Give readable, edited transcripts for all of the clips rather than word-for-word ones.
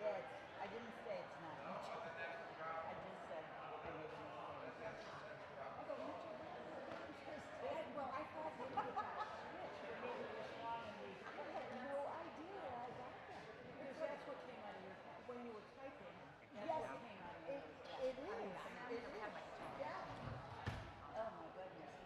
Yeah, I didn't say it's not. I just said I made a mistake. I go, Mitchell, what interesting. Well, I thought maybe it got switched, or maybe it was wrong and we I had no idea I got that. because that's what came out of your when you were typing. That's Yes, what came out of it, yours. it is. It is. Yeah. Oh my goodness.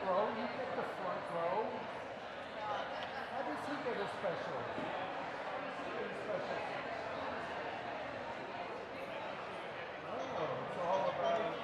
row? You get the front row. How does he get a special? Special. Oh, it's all about.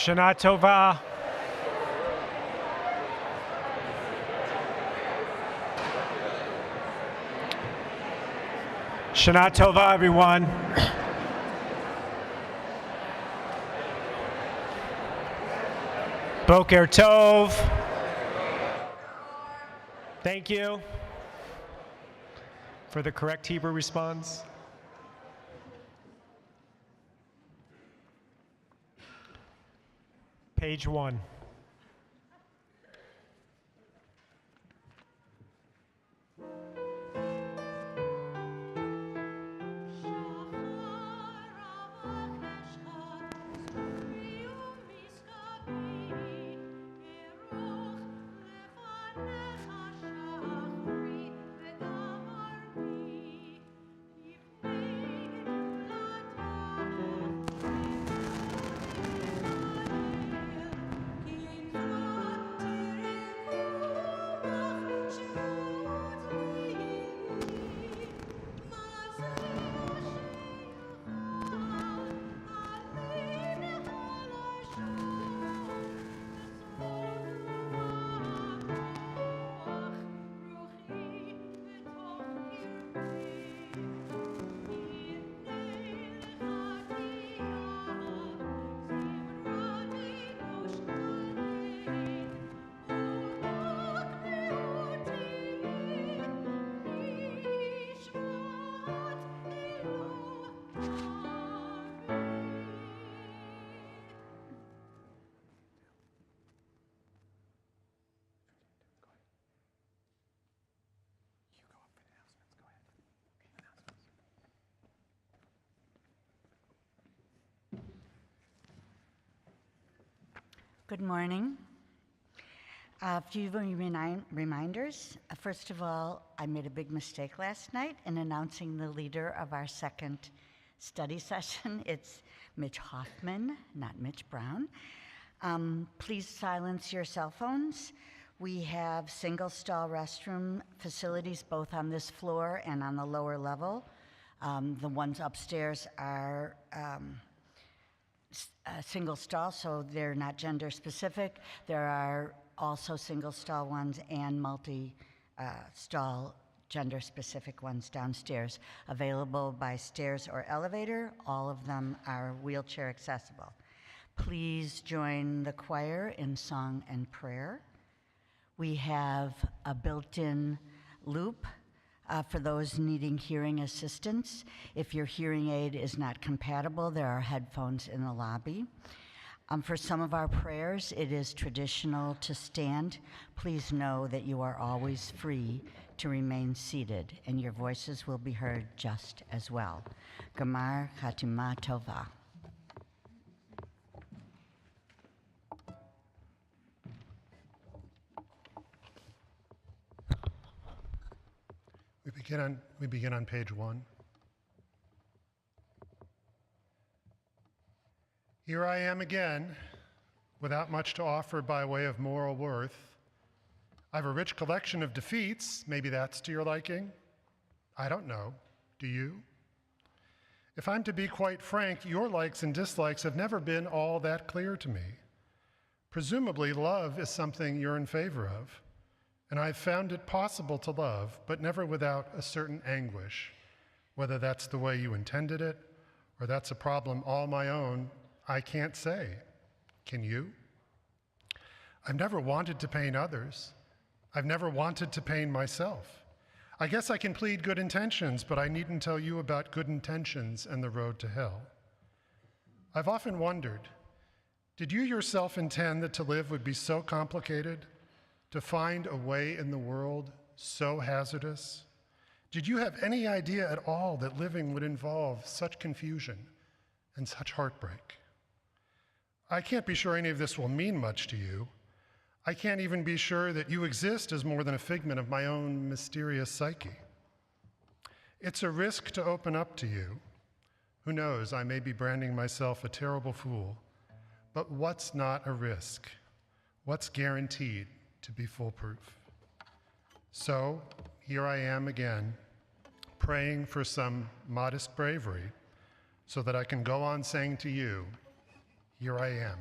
Shana Tova. Shana Tova, everyone. Boker Tov. Thank you for the correct Hebrew response. Page 1. Good morning. A few reminders. First of all, I made a big mistake last night in announcing the leader of our second study session. It's Mitch Hoffman, not Mitch Brown. Please silence your cell phones. We have single stall restroom facilities both on this floor and on the lower level. The ones upstairs are single stall, so they're not gender specific. There are also single stall ones and multi stall gender specific ones downstairs, available by stairs or elevator. All of them are wheelchair accessible. Please join the choir in song and prayer. We have a built-in loop for those needing hearing assistance. If your hearing aid is not compatible, there are headphones in the lobby. For some of our prayers, it is traditional to stand. Please know that you are always free to remain seated, and your voices will be heard just as well. Gamar Chatima Tova. We begin on page 1. Here I am again, without much to offer by way of moral worth. I have a rich collection of defeats. Maybe that's to your liking. I don't know. Do you? If I'm to be quite frank, your likes and dislikes have never been all that clear to me. Presumably, love is something you're in favor of. And I've found it possible to love, but never without a certain anguish. Whether that's the way you intended it, or that's a problem all my own, I can't say. Can you? I've never wanted to pain others. I've never wanted to pain myself. I guess I can plead good intentions, but I needn't tell you about good intentions and the road to hell. I've often wondered, did you yourself intend that to live would be so complicated? To find a way in the world so hazardous? Did you have any idea at all that living would involve such confusion and such heartbreak? I can't be sure any of this will mean much to you. I can't even be sure that you exist as more than a figment of my own mysterious psyche. It's a risk to open up to you. Who knows, I may be branding myself a terrible fool, but what's not a risk? What's guaranteed to be foolproof? So here I am again, praying for some modest bravery so that I can go on saying to you, here I am.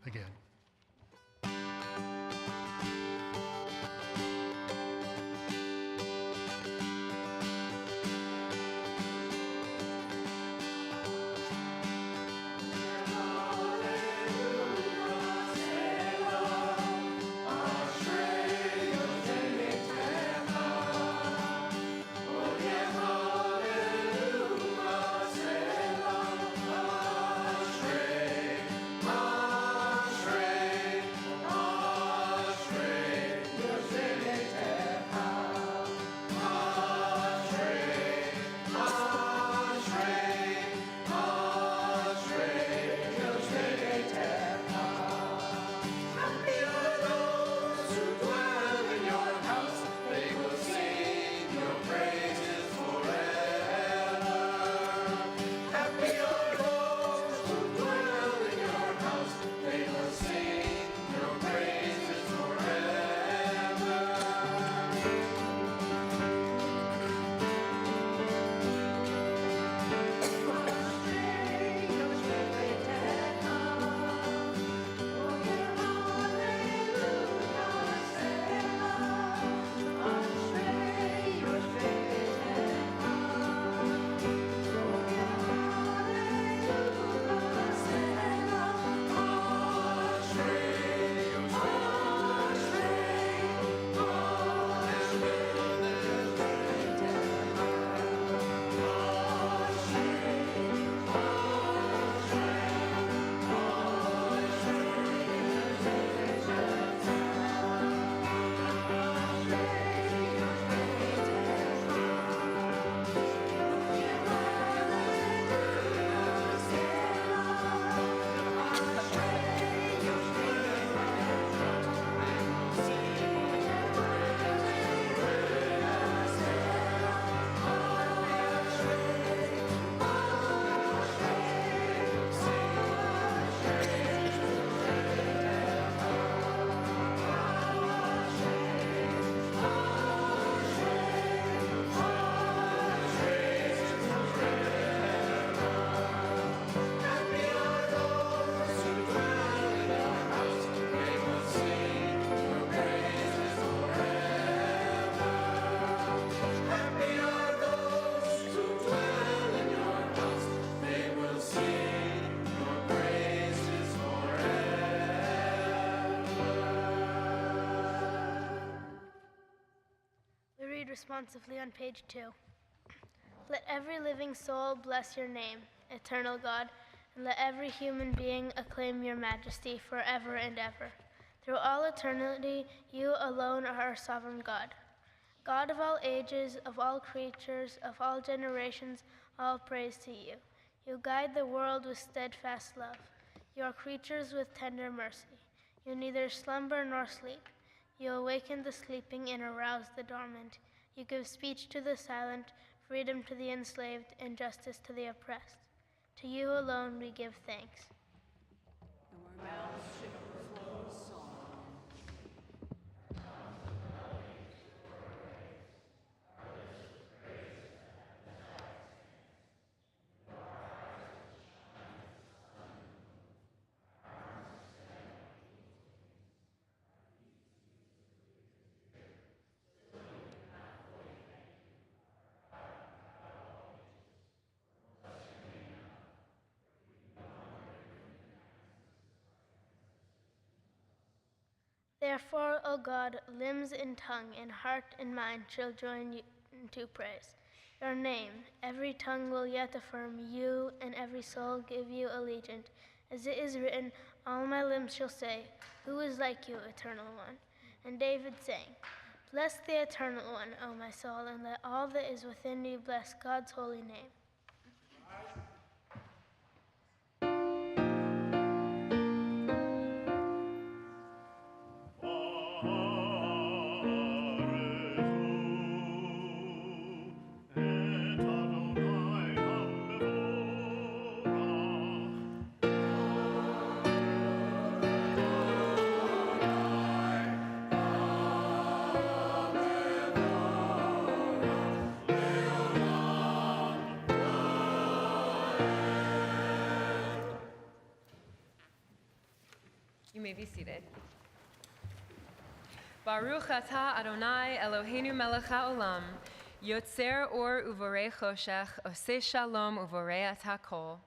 again. Responsively on page 2. Let every living soul bless your name, eternal God, and let every human being acclaim your majesty forever and ever. Through all eternity, you alone are our sovereign God. God of all ages, of all creatures, of all generations, all praise to you. You guide the world with steadfast love, your creatures with tender mercy. You neither slumber nor sleep. You awaken the sleeping and arouse the dormant. You give speech to the silent, freedom to the enslaved, and justice to the oppressed. To you alone we give thanks. Our mouths should flow song. Therefore, O God, limbs and tongue and heart and mind shall join you to praise your name. Every tongue will yet affirm you, and every soul give you allegiance. As it is written, all my limbs shall say, who is like you, Eternal One? And David sang, bless the Eternal One, O my soul, and let all that is within me bless God's holy name. may be seated. Baruch atah Adonai Eloheinu melech haolam, yotzer or uvorei choshech, oseh shalom uvorei hakol.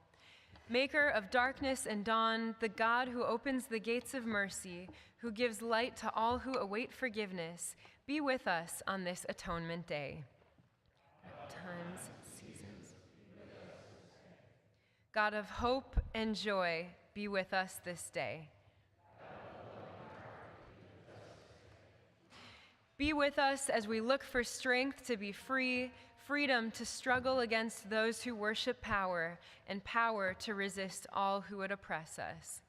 Maker of darkness and dawn, the God who opens the gates of mercy, who gives light to all who await forgiveness, be with us on this atonement day. Times, seasons. God of hope and joy, be with us this day. Be with us as we look for strength to be free, freedom to struggle against those who worship power, and power to resist all who would oppress us.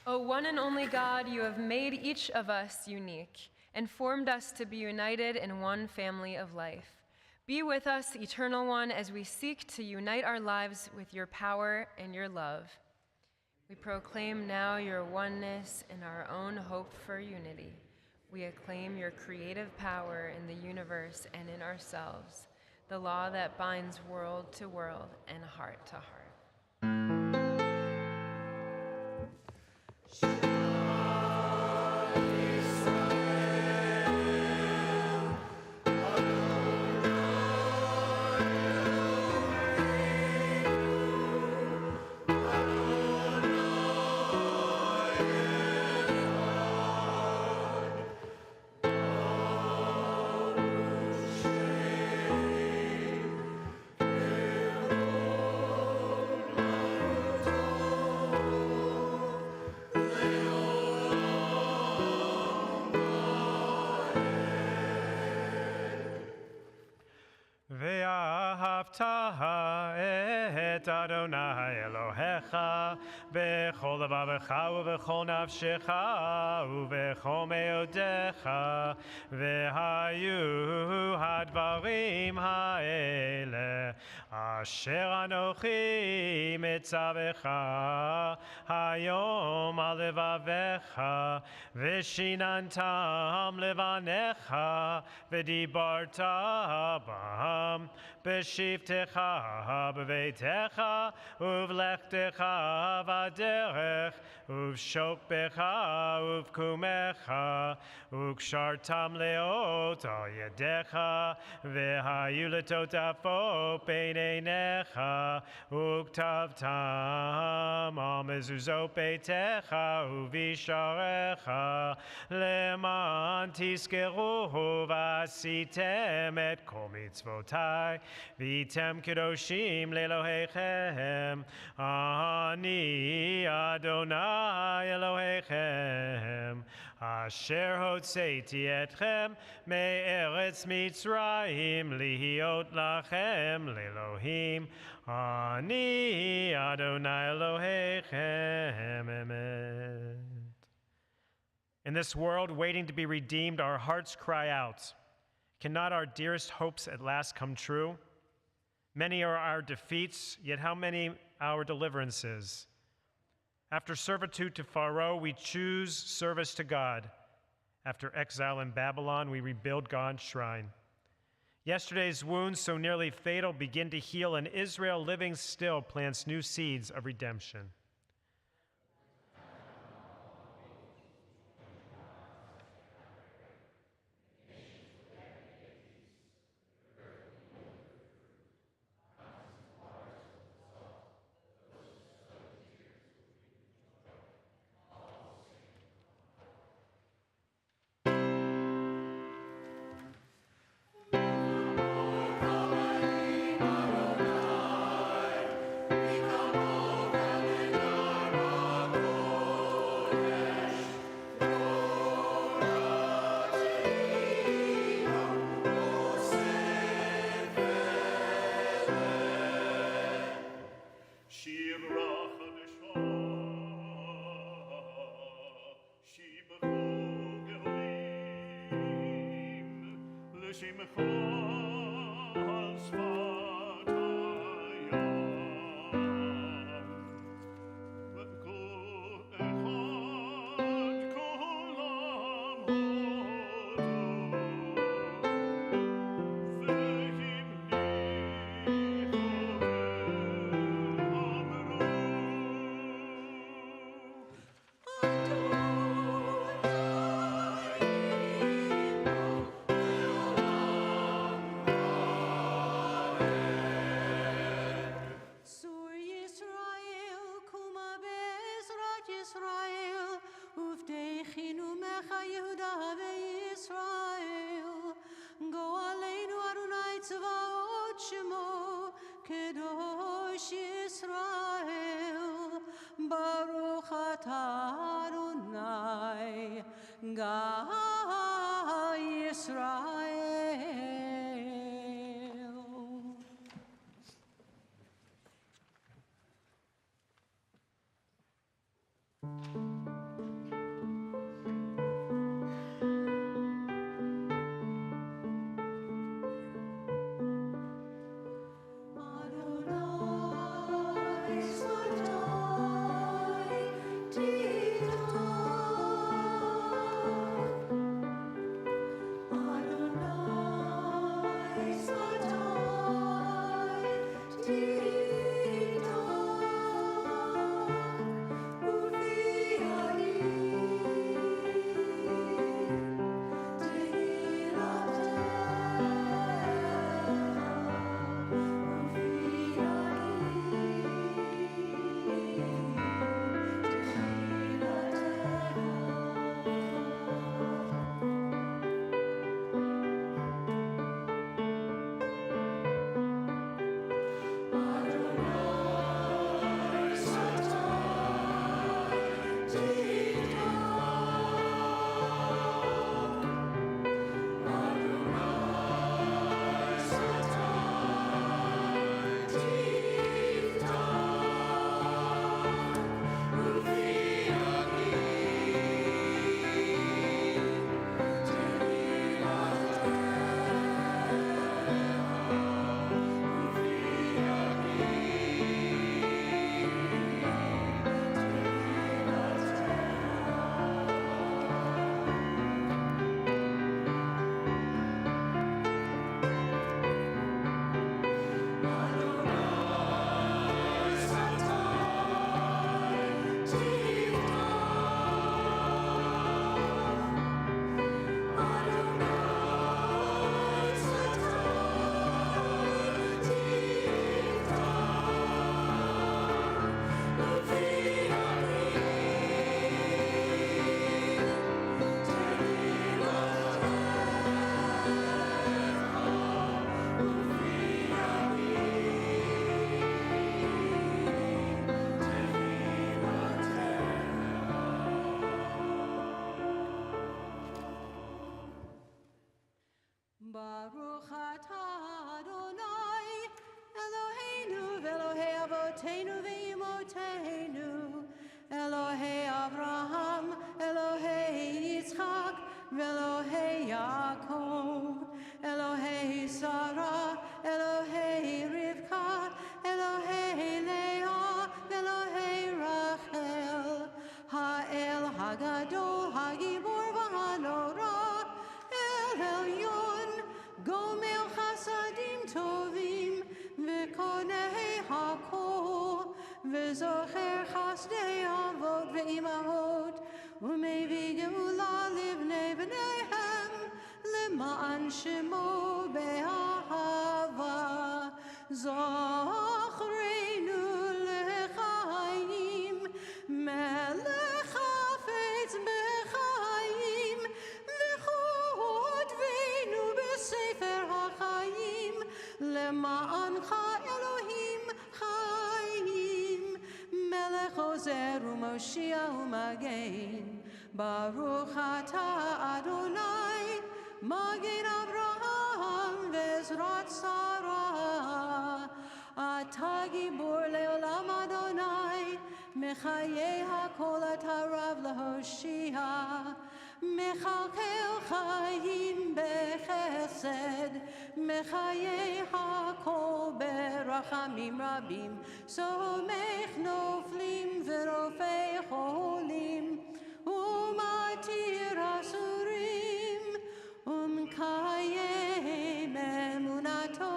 O one and only God, you have made each of us unique and formed us to be united in one family of life. Be with us, Eternal One, as we seek to unite our lives with your power and your love. We proclaim now your oneness and our own hope for unity. We acclaim your creative power in the universe and in ourselves, the law that binds world to world and heart to heart. את אדוני אלוהיך בכל לבבך ובכל נפשך ובכל מאודיך, והיו הדברים האלה אשר אנוכי מצווך היום על לבביך, ושיננתם לבניך, ודיברת בם, בשבתך בביתך, ובלכתך בדרך, ובשוקבך ובקומך, וקשרתם לאות על ידיך, והיו לטוטפות בין עיניך, וכתבתם על מזוזות ביתך ובשעריך, למען תזכרו ועשיתם את כל מצוותי, והייתם קדושים לאלוהיכם. אני אדוני אלוהיכם, אשר הוצאתי אתכם מארץ מצרים להיות לכם לאלוהים. אני אדוני אלוהיכם אמת. In this world waiting to be redeemed, our hearts cry out, cannot our dearest hopes at last come true? Many are our defeats, yet how many our deliverances? After servitude to Pharaoh, we choose service to God. After exile in Babylon, we rebuild God's shrine. Yesterday's wounds, so nearly fatal, begin to heal, and Israel, living still, plants new seeds of redemption. Adonai Baruch atah Adonai Eloheinu v'Elohei avoteinu v'imotenu Elohei Avraham Elohei Yitzchak v'Elohei Yaakov Elohei Sarah Elohei Rivka Elohei Leah v'Elohei Rachel Ha'el Hagadol Hagibor v'Hanora El Elyon Gomel Chasadim Tovim V'Konei Hakol V'Zocher Chasdei Avot V'Imahot U'Mevi Geula Livnei B'neihem L'ma'an Shemo Be'ahava Zochreinu L'chaim Melech Hafetz B'chaim V'chotvenu B'sefer HaChaim L'ma'ancha Elohim Chaim Melech Ozer U'Moshiach U'Magen Baruch atah Adonai Magen Avraham Ve'ezrat Sarah Atah Gibor Le'olam Adonai Mechayei HaKol Atah Rav Lehoshia Mechalkel Chaim Bechesed Mechayei HaKol Berachamim Rabim Somech Noflim V'Rofei Cholim Umatir Asurim Umkayem Emunato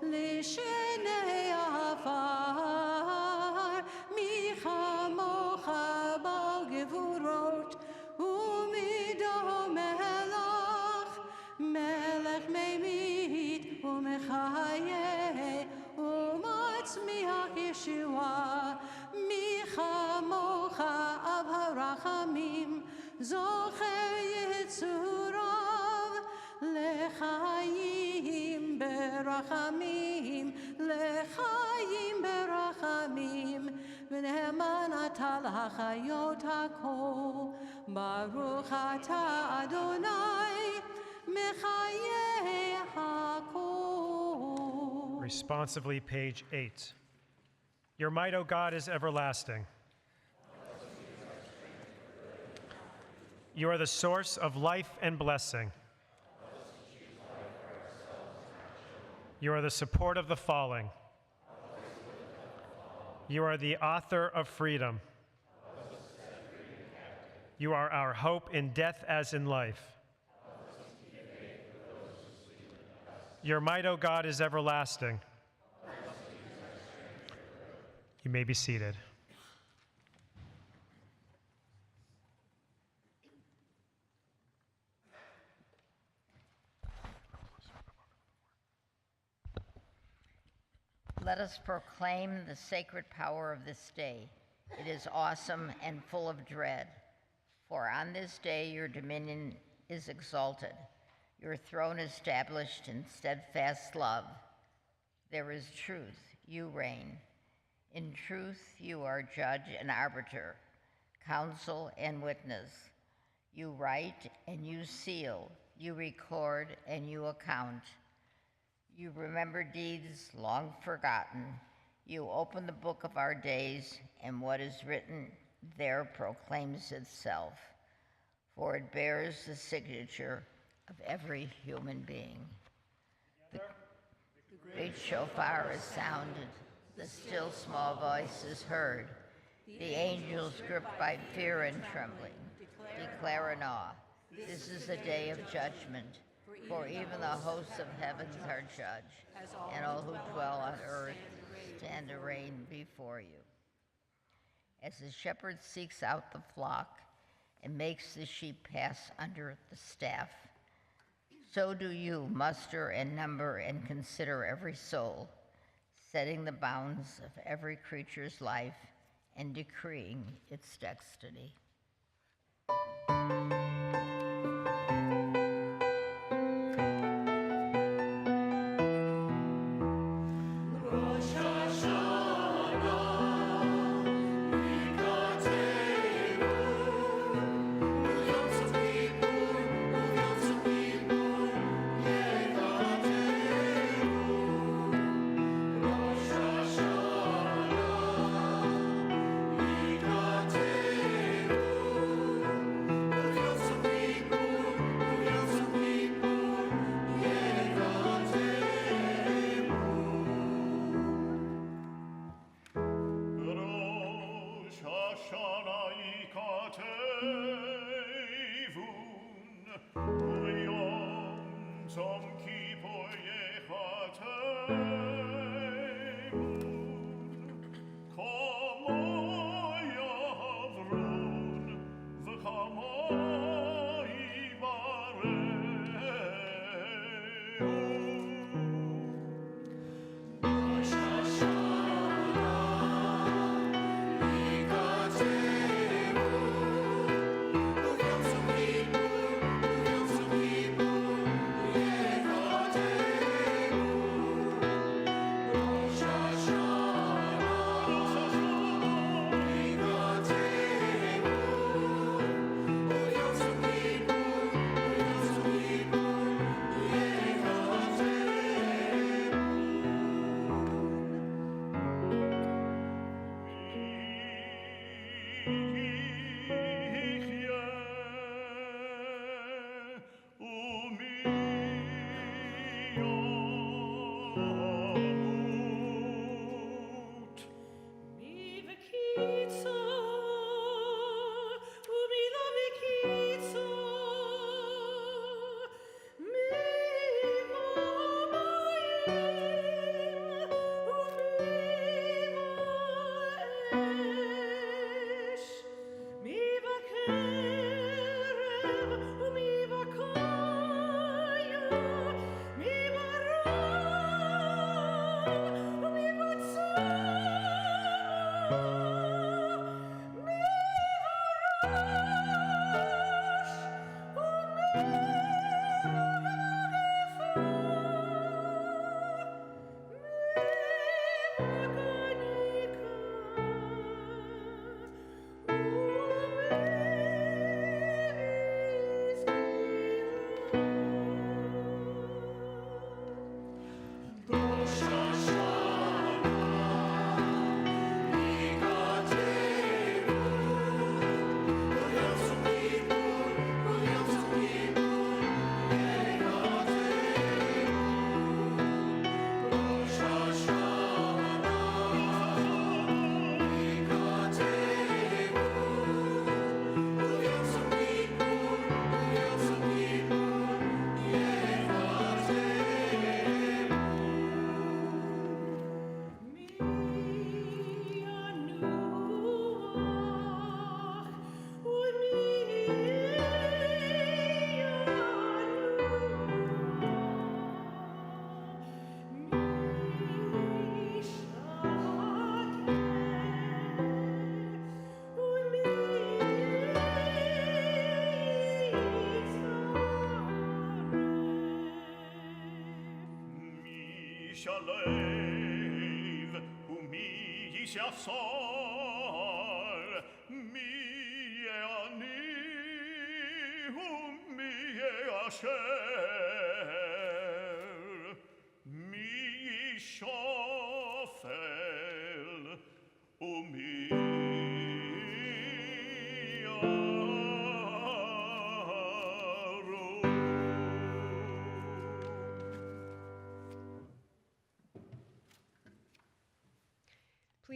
Lishenei Afar Michamocha Bal Gevurot Umido Melach Melech Meimit Umechaye Umatzmiach Yeshua Michamocha Av HaRachamim Zocher Yitzurav L'chaim berachamim L'chaim berachamim V'ne'eman atah l'chayot hakol Baruch atah Adonai Mechayeh hakol. Responsively, page 8. Your might, O God, is everlasting. You are the source of life and blessing. You are the support of the falling. You are the author of freedom. You are our hope in death as in life. Your might, O God, is everlasting. You may be seated. Let us proclaim the sacred power of this day. It is awesome and full of dread. For on this day your dominion is exalted, your throne established in steadfast love. There is truth, you reign. In truth you are judge and arbiter, counsel and witness. You write and you seal, you record and you account. You remember deeds long forgotten. You open the book of our days, and what is written there proclaims itself, for it bears the signature of every human being. The great shofar is sounded, the still small voice is heard. The angels, gripped by fear and trembling, declare in awe, this is a day of judgment. For even the hosts of heavens are judged, and all who dwell on earth stand arraigned before you. As the shepherd seeks out the flock and makes the sheep pass under the staff, so do you muster and number and consider every soul, setting the bounds of every creature's life and decreeing its destiny. Kippur,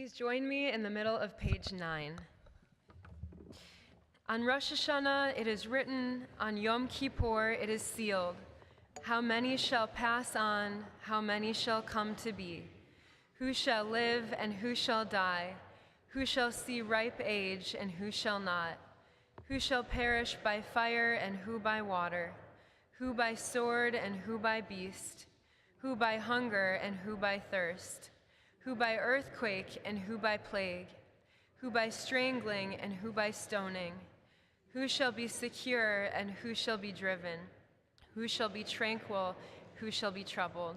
Please join me in the middle of page 9. On Rosh Hashanah it is written, on Yom Kippur it is sealed. How many shall pass on, how many shall come to be? Who shall live and who shall die? Who shall see ripe age and who shall not? Who shall perish by fire and who by water? Who by sword and who by beast? Who by hunger and who by thirst? Who by earthquake and who by plague? Who by strangling and who by stoning? Who shall be secure and who shall be driven? Who shall be tranquil, who shall be troubled?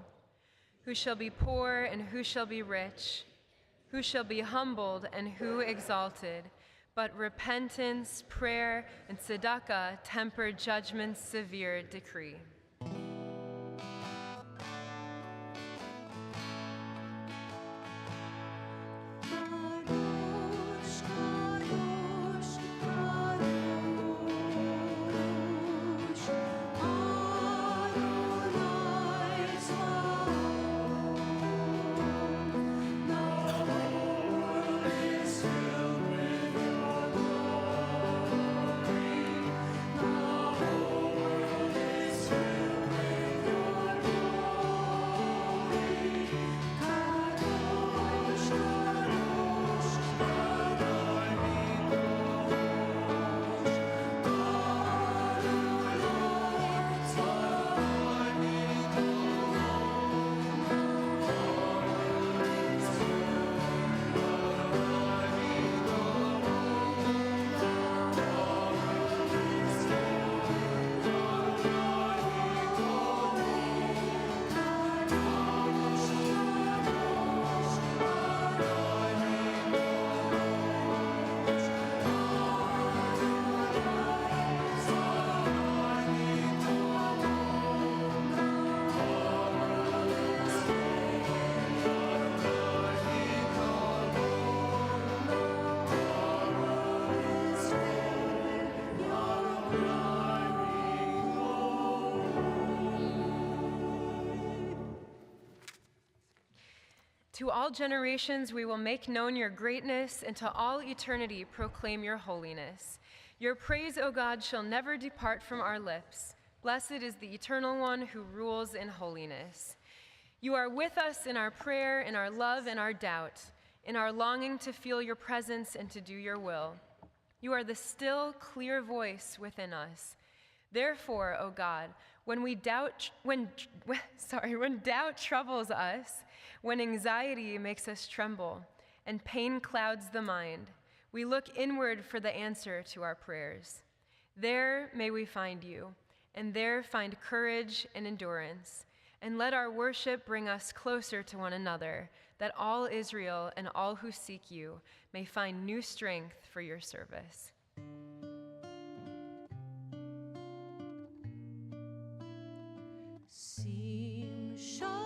Who shall be poor and who shall be rich? Who shall be humbled and who exalted? But repentance, prayer, and tzedakah temper judgment's severe decree. The whole world is filled To all generations we will make known your greatness, and to all eternity proclaim your holiness. Your praise, O God, shall never depart from our lips. Blessed is the Eternal One who rules in holiness. You are with us in our prayer, in our love, and our doubt, in our longing to feel your presence and to do your will. You are the still, clear voice within us. Therefore, O God, when doubt troubles us, when anxiety makes us tremble, and pain clouds the mind, we look inward for the answer to our prayers. There may we find you, and there find courage and endurance, and let our worship bring us closer to one another, that all Israel and all who seek you may find new strength for your service. Sim shalom,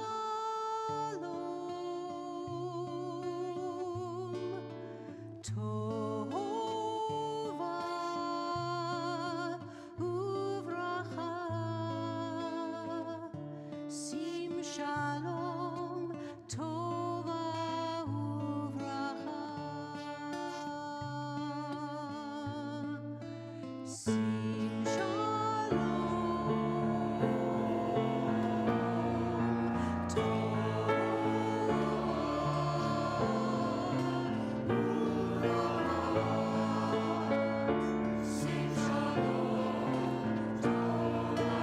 tova uvracha. Sim shalom, tova uvracha. Sim shalom. Sim shalom, tova uvracha.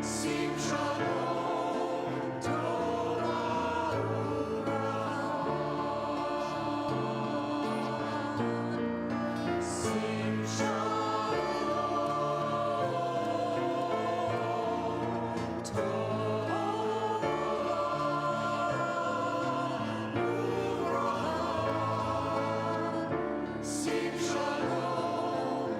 Sim shalom, tova uvracha. Sim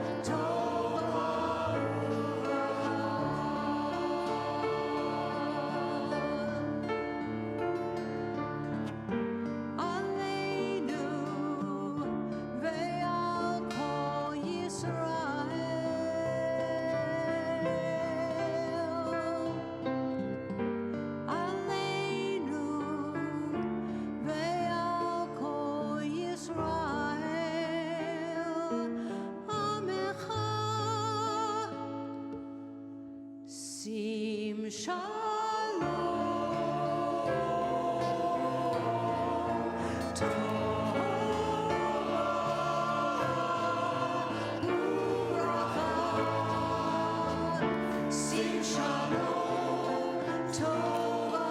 Sim shalom, tova uvracha. Sim shalom, tova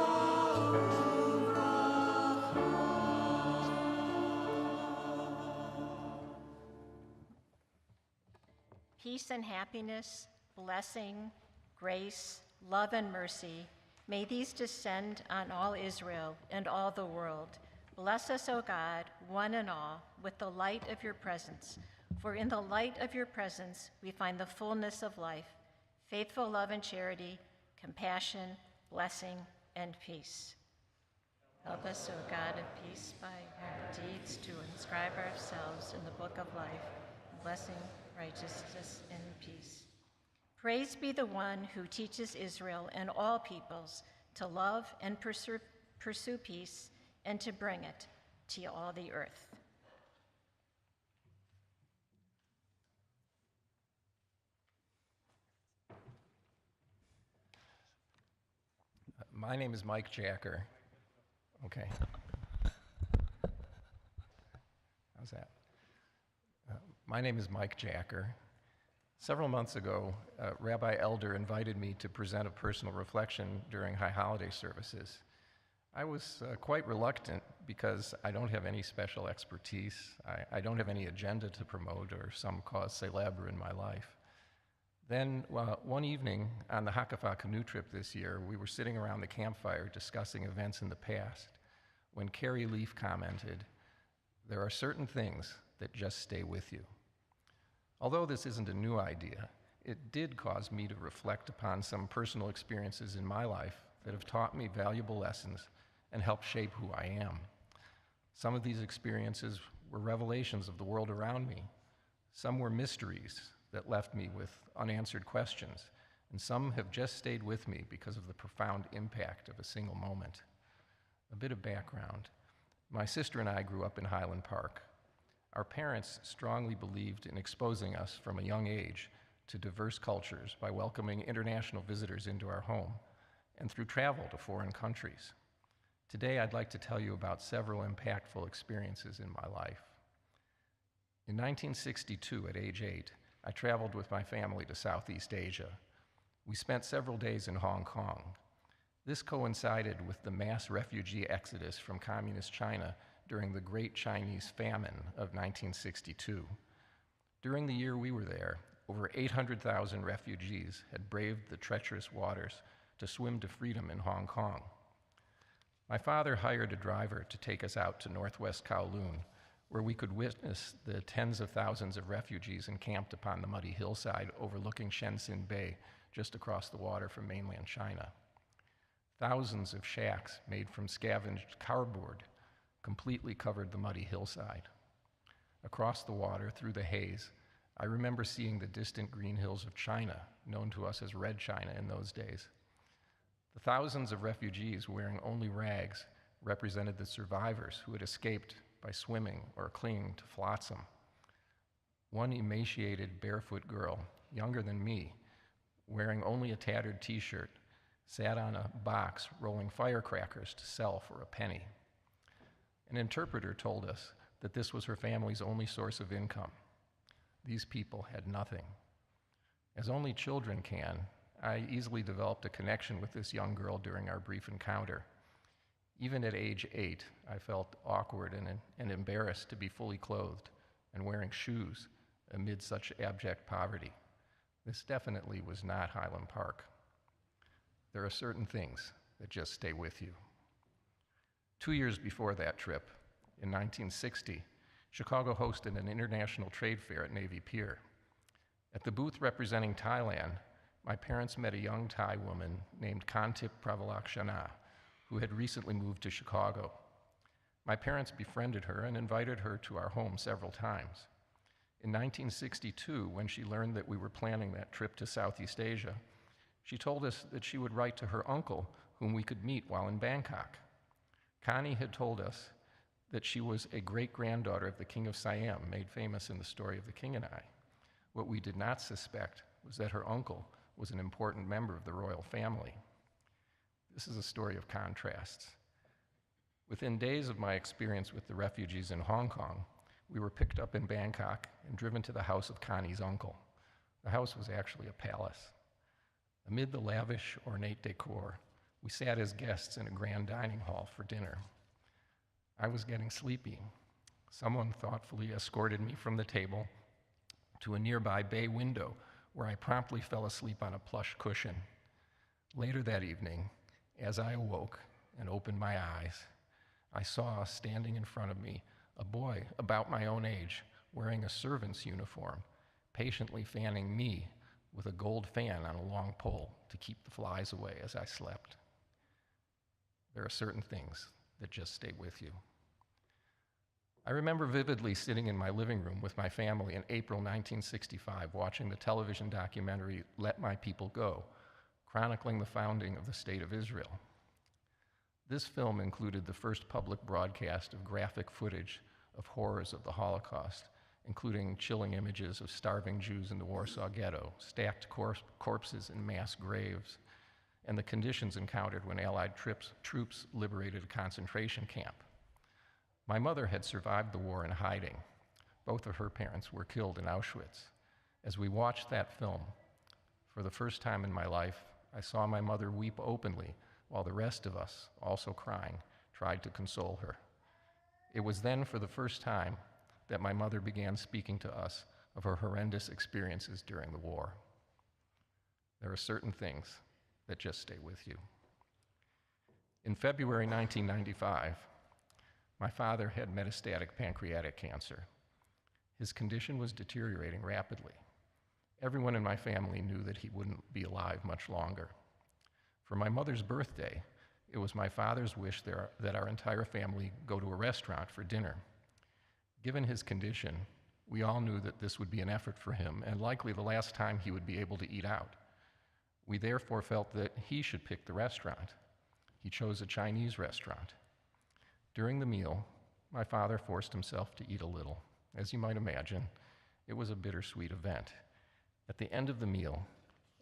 uvracha. Peace and happiness, blessing, grace, love, and mercy, may these descend on all Israel and all the world. Bless us, O God, one and all, with the light of your presence. For in the light of your presence we find the fullness of life, faithful love and charity, compassion, blessing, and peace. Help us, O God of peace, by our deeds to inscribe ourselves in the book of life, blessing, righteousness, and peace. Praise be the one who teaches Israel and all peoples to love and pursue peace and to bring it to all the earth. My name is Mike Jacker. Okay. How's that? My name is Mike Jacker. Several months ago, Rabbi Elder invited me to present a personal reflection during High Holiday services. I was quite reluctant because I don't have any special expertise. I don't have any agenda to promote or some cause célèbre in my life. Then one evening on the Hakafah canoe trip this year, we were sitting around the campfire discussing events in the past when Carrie Leaf commented, "There are certain things that just stay with you." Although this isn't a new idea, it did cause me to reflect upon some personal experiences in my life that have taught me valuable lessons and helped shape who I am. Some of these experiences were revelations of the world around me. Some were mysteries that left me with unanswered questions, and some have just stayed with me because of the profound impact of a single moment. A bit of background. My sister and I grew up in Highland Park. Our parents strongly believed in exposing us from a young age to diverse cultures by welcoming international visitors into our home and through travel to foreign countries. Today, I'd like to tell you about several impactful experiences in my life. In 1962, at age 8, I traveled with my family to Southeast Asia. We spent several days in Hong Kong. This coincided with the mass refugee exodus from communist China during the Great Chinese Famine of 1962. During the year we were there, over 800,000 refugees had braved the treacherous waters to swim to freedom in Hong Kong. My father hired a driver to take us out to northwest Kowloon, where we could witness the tens of thousands of refugees encamped upon the muddy hillside overlooking Shenzhen Bay, just across the water from mainland China. Thousands of shacks made from scavenged cardboard completely covered the muddy hillside. Across the water, through the haze, I remember seeing the distant green hills of China, known to us as Red China in those days. The thousands of refugees wearing only rags represented the survivors who had escaped by swimming or clinging to flotsam. One emaciated, barefoot girl, younger than me, wearing only a tattered t-shirt, sat on a box rolling firecrackers to sell for a penny. An interpreter told us that this was her family's only source of income. These people had nothing. As only children can, I easily developed a connection with this young girl during our brief encounter. Even at age 8, I felt awkward and embarrassed to be fully clothed and wearing shoes amid such abject poverty. This definitely was not Highland Park. There are certain things that just stay with you. 2 years before that trip, in 1960, Chicago hosted an international trade fair at Navy Pier. At the booth representing Thailand, my parents met a young Thai woman named Kantip Pravalakshana, who had recently moved to Chicago. My parents befriended her and invited her to our home several times. In 1962, when she learned that we were planning that trip to Southeast Asia, she told us that she would write to her uncle, whom we could meet while in Bangkok. Connie had told us that she was a great-granddaughter of the King of Siam, made famous in the story of The King and I. What we did not suspect was that her uncle was an important member of the royal family. This is a story of contrasts. Within days of my experience with the refugees in Hong Kong, we were picked up in Bangkok and driven to the house of Connie's uncle. The house was actually a palace. Amid the lavish, ornate decor, we sat as guests in a grand dining hall for dinner. I was getting sleepy. Someone thoughtfully escorted me from the table to a nearby bay window where I promptly fell asleep on a plush cushion. Later that evening, as I awoke and opened my eyes, I saw standing in front of me a boy about my own age wearing a servant's uniform, patiently fanning me with a gold fan on a long pole to keep the flies away as I slept. There are certain things that just stay with you. I remember vividly sitting in my living room with my family in April 1965, watching the television documentary Let My People Go, chronicling the founding of the State of Israel. This film included the first public broadcast of graphic footage of horrors of the Holocaust, including chilling images of starving Jews in the Warsaw Ghetto, stacked corpses in mass graves, and the conditions encountered when Allied troops liberated a concentration camp. My mother had survived the war in hiding. Both of her parents were killed in Auschwitz. As we watched that film, for the first time in my life, I saw my mother weep openly while the rest of us, also crying, tried to console her. It was then, for the first time, that my mother began speaking to us of her horrendous experiences during the war. There are certain things that just stay with you. In February 1995, my father had metastatic pancreatic cancer. His condition was deteriorating rapidly. Everyone in my family knew that he wouldn't be alive much longer. For my mother's birthday, it was my father's wish that our entire family go to a restaurant for dinner. Given his condition, we all knew that this would be an effort for him and likely the last time he would be able to eat out. We therefore felt that he should pick the restaurant. He chose a Chinese restaurant. During the meal, my father forced himself to eat a little. As you might imagine, it was a bittersweet event. At the end of the meal,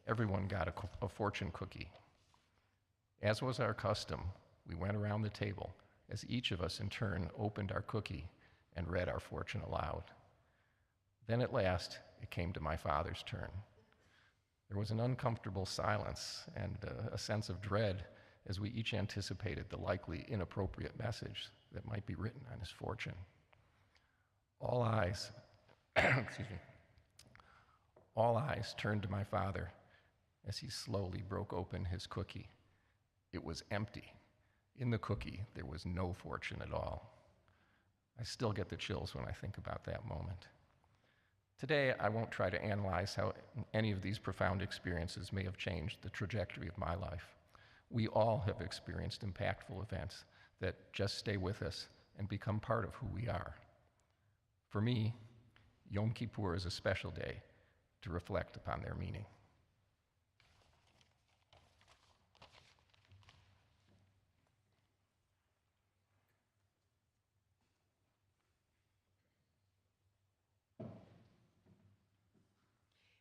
everyone got a fortune cookie. As was our custom, we went around the table as each of us in turn opened our cookie and read our fortune aloud. Then at last, it came to my father's turn. There was an uncomfortable silence and a sense of dread as we each anticipated the likely inappropriate message that might be written on his fortune. All eyes, excuse me, all eyes turned to my father as he slowly broke open his cookie. It was empty. In the cookie, there was no fortune at all. I still get the chills when I think about that moment. Today, I won't try to analyze how any of these profound experiences may have changed the trajectory of my life. We all have experienced impactful events that just stay with us and become part of who we are. For me, Yom Kippur is a special day to reflect upon their meaning.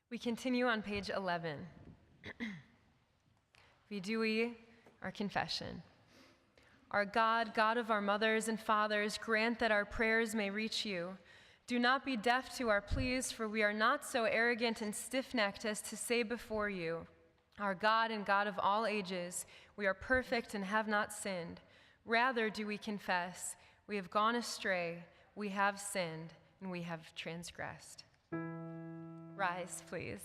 We continue on page 11. Vidui, our confession. Our God, God of our mothers and fathers, grant that our prayers may reach you. Do not be deaf to our pleas, for we are not so arrogant and stiff-necked as to say before you, our God and God of all ages, we are perfect and have not sinned. Rather do we confess, we have gone astray, we have sinned, and we have transgressed. Rise, please.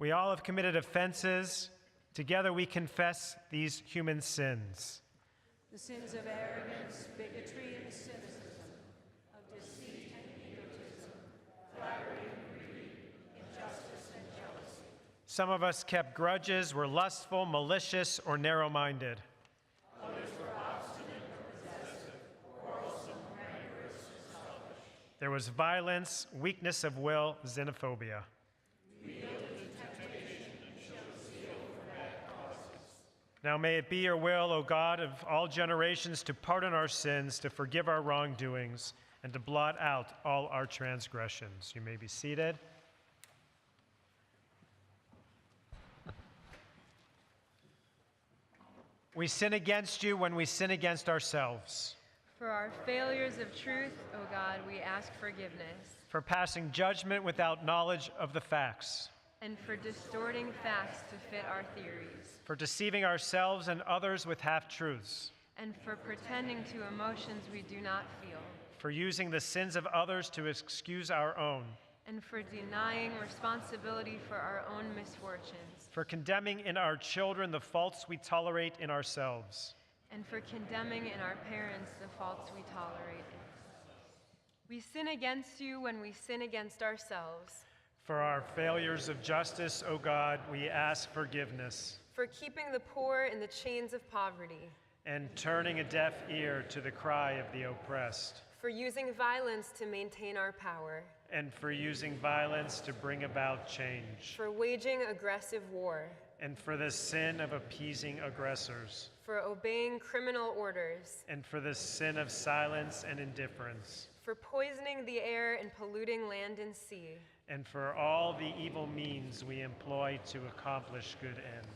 We all have committed offenses. Together we confess these human sins. The sins of arrogance, bigotry, and cynicism, of deceit and egotism, flattery and greed, injustice and jealousy. Some of us kept grudges, were lustful, malicious, or narrow-minded. Others were obstinate or possessive, quarrelsome, rancorous, and selfish. There was violence, weakness of will, xenophobia. Now may it be your will, O God of all generations, to pardon our sins, to forgive our wrongdoings, and to blot out all our transgressions. You may be seated. We sin against you when we sin against ourselves. For our failures of truth, O God, we ask forgiveness. For passing judgment without knowledge of the facts. And for distorting facts to fit our theories. For deceiving ourselves and others with half-truths. And for pretending to emotions we do not feel. For using the sins of others to excuse our own. And for denying responsibility for our own misfortunes. For condemning in our children the faults we tolerate in ourselves. And for condemning in our parents the faults we tolerate. We sin against you when we sin against ourselves. For our failures of justice, O God, we ask forgiveness. For keeping the poor in the chains of poverty. And turning a deaf ear to the cry of the oppressed. For using violence to maintain our power. And for using violence to bring about change. For waging aggressive war. And for the sin of appeasing aggressors. For obeying criminal orders. And for the sin of silence and indifference. For poisoning the air and polluting land and sea. And for all the evil means we employ to accomplish good ends.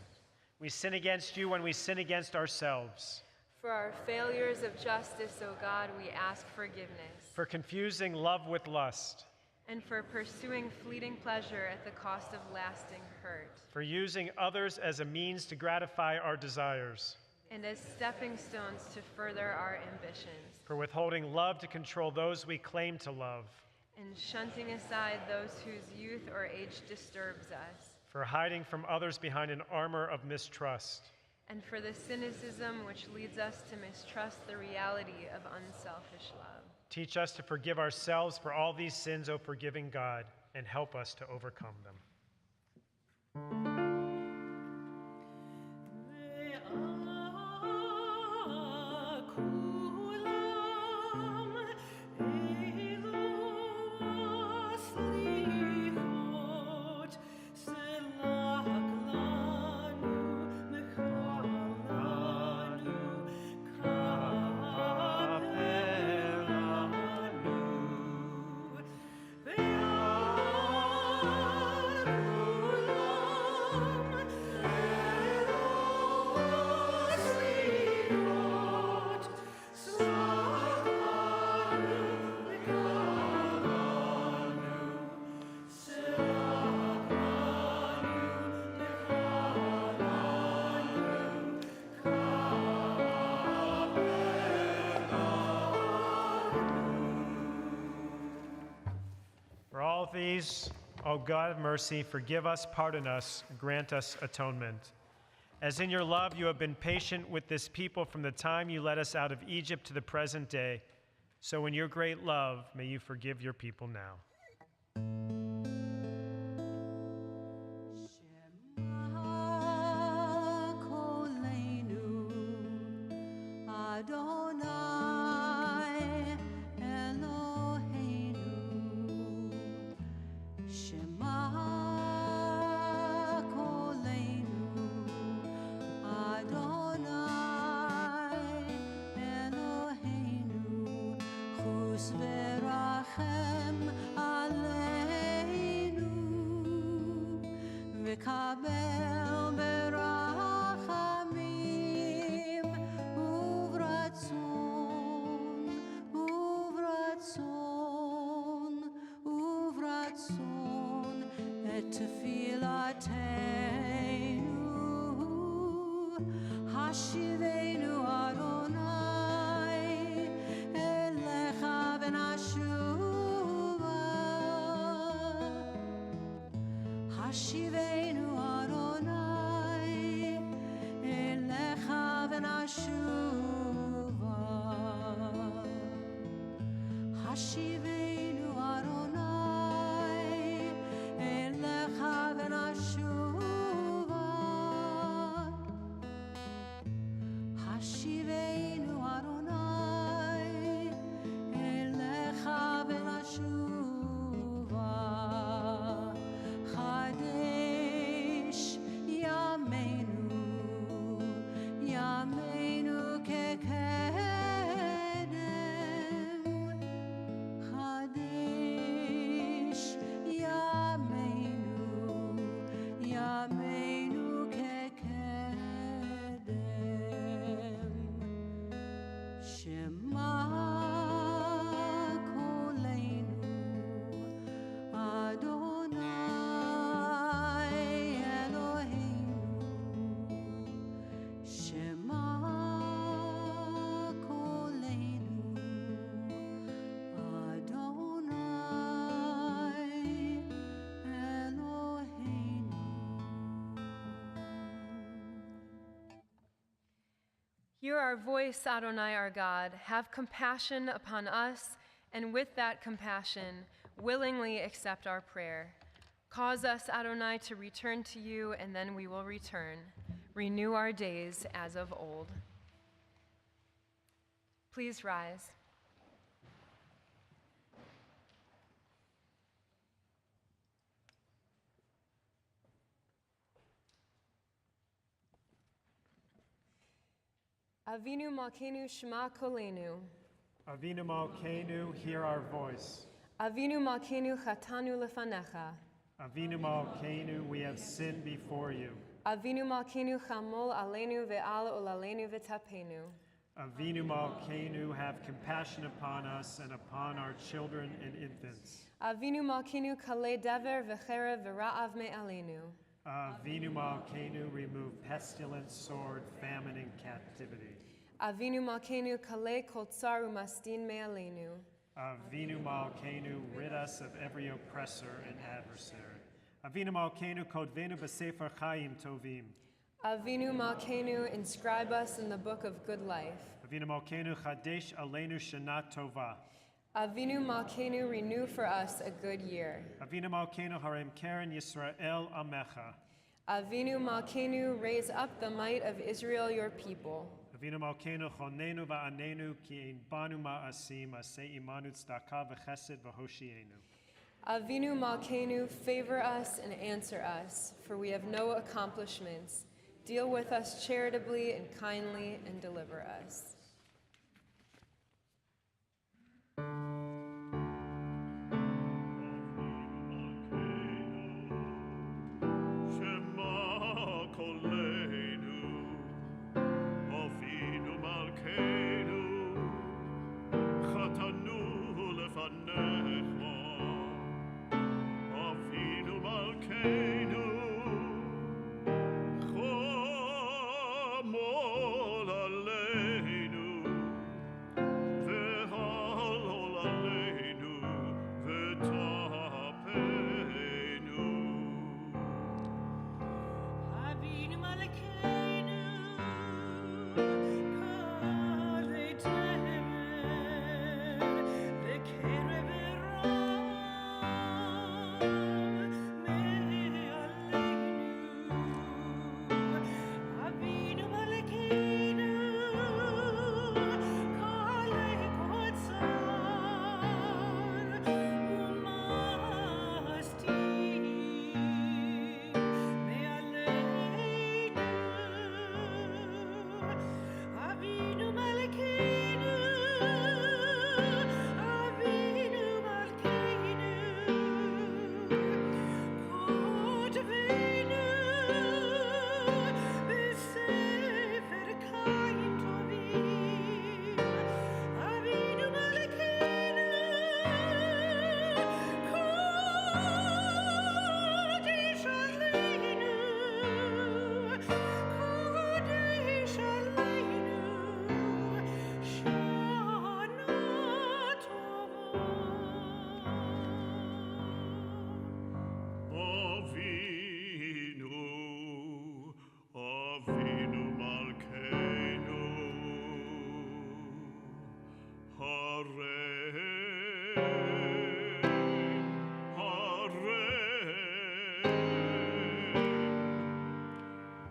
We sin against you when we sin against ourselves. For our failures of justice, O God, we ask forgiveness. For confusing love with lust. And for pursuing fleeting pleasure at the cost of lasting hurt. For using others as a means to gratify our desires. And as stepping stones to further our ambitions. For withholding love to control those we claim to love. And shunting aside those whose youth or age disturbs us. For hiding from others behind an armor of mistrust. And for the cynicism which leads us to mistrust the reality of unselfish love. Teach us to forgive ourselves for all these sins, O forgiving God, and help us to overcome them. These, O God of mercy, forgive us, pardon us, grant us atonement. As in your love you have been patient with this people from the time you led us out of Egypt to the present day, so in your great love may you forgive your people now. Shema מקבל ברחמים וברצון, וברצון, וברצון את תפילתנו. השיבנו אדוני אליך ונשובה. השיבנו אדוני אליך ונשובה. השיבנו אדוני אליך ונשובה. השיבנו אדוני אליך ונשובה. חדש ימינו, ימינו כקדם. חדש ימינו, ימינו כקדם. שמע קולנו, אדוני אלוהינו. שמע קולנו, אדוני אלוהינו. Hear our voice, Adonai our God. Have compassion upon us, and with that compassion, willingly accept our prayer. Cause us, Adonai, to return to you, and then we will return. Renew our days as of old. Please rise. Avinu Malkeinu Shema Kolenu. Avinu Malkeinu, hear our voice. Avinu Malkeinu Chatanu Lefanecha. Avinu Malkeinu, we have sinned before you. Avinu Malkeinu Chamol Aleinu Ve'al Olalenu V'tapenu. Avinu Malkeinu, have compassion upon us and upon our children and infants. Avinu Malkeinu Kalei Dever V'cherev V'ra'av Me'alenu. Avinu Malkeinu, remove pestilence, sword, famine, and captivity. Avinu Malkeinu Kalei Kol Tsar Umastin Me'alenu. Avinu Malkeinu, rid us of every oppressor and adversary. Avinu Malkeinu, kodvenu b'sefer chaim tovim. Avinu Malkeinu, inscribe us in the book of good life. Avinu Malkeinu, chadesh aleinu shana tova. Avinu Malkeinu, renew for us a good year. Avinu Malkeinu, harem keren Yisrael amecha. Avinu Malkeinu, raise up the might of Israel, your people. Avinu Malkeinu, chonenu va'anenu, ki ein banu ma'asim, aseh imanu tzedakah v'chesed v'hoshienu. Avinu Malkeinu, favor us and answer us, for we have no accomplishments. Deal with us charitably and kindly and deliver us. Avinu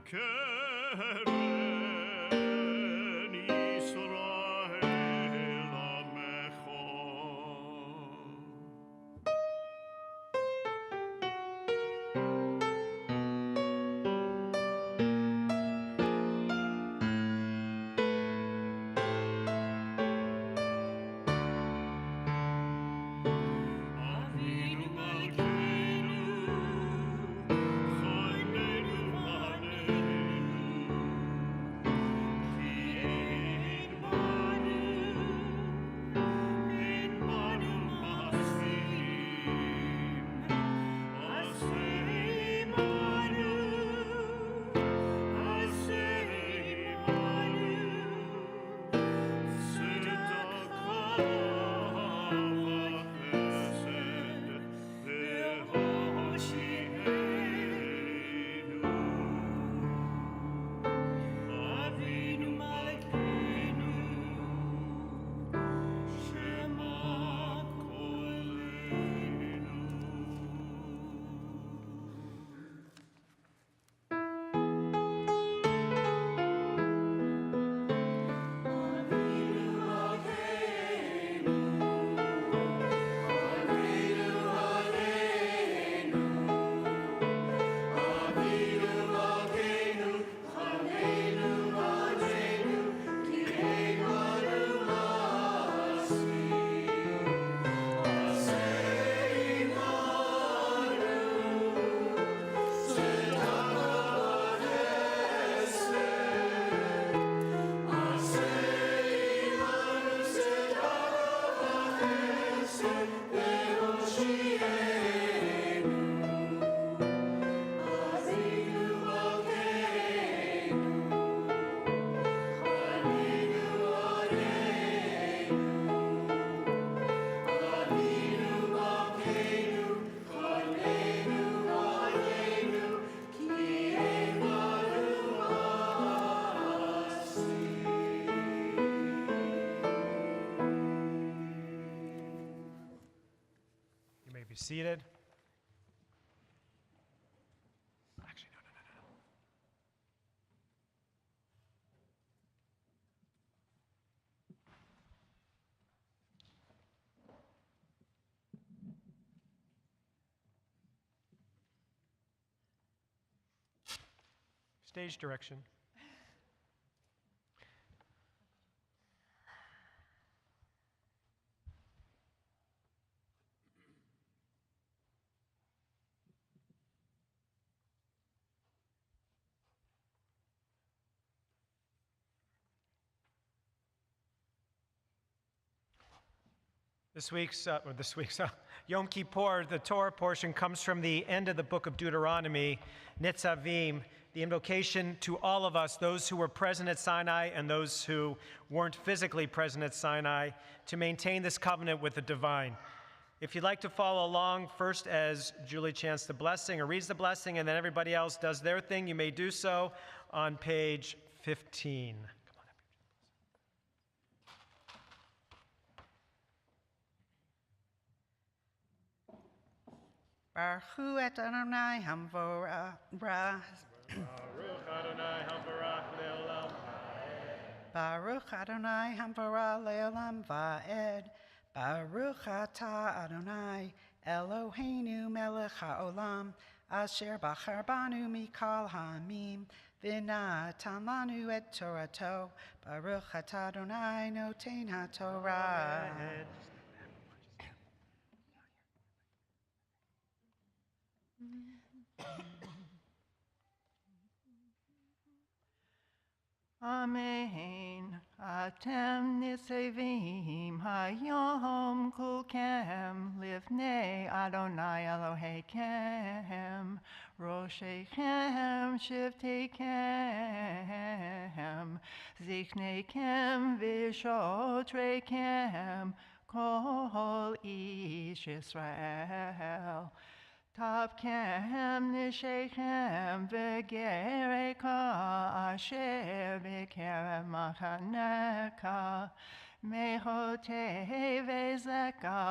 קרן ישראל עמך. אבינו מלכנו, חיינו ועננו, כי אין בנו מעשים, עשה עמנו, צדקה וחסד והושיענו. אבינו מלכנו, שמע קולנו. You may be seated. Actually, no. Stage direction. This week's Yom Kippur, the Torah portion, comes from the end of the book of Deuteronomy, Nitzavim, the invocation to all of us, those who were present at Sinai and those who weren't physically present at Sinai, to maintain this covenant with the divine. If you'd like to follow along, first as Julie chants the blessing or reads the blessing, and then everybody else does their thing, you may do so on page 15. Baruch hu et Adonai hamvorah. Baruch Adonai hamvarach le'olam. Baruch Adonai hamvorah le'olam va'ed. Baruch atah Adonai Eloheinu melech ha'olam asher bachar banu mikol ha'amim v'natan lanu et Torato. Baruch atah Adonai noten ha'torah. Amen. Atem nisevim hayom kulkem livnei Adonai Eloheikem Roshechem Shivteikem Zichneikem Vishotreikem Kol Ish Yisrael Tavkem nishechem v'gereka asher b'kerem machaneka mehotei v'zeka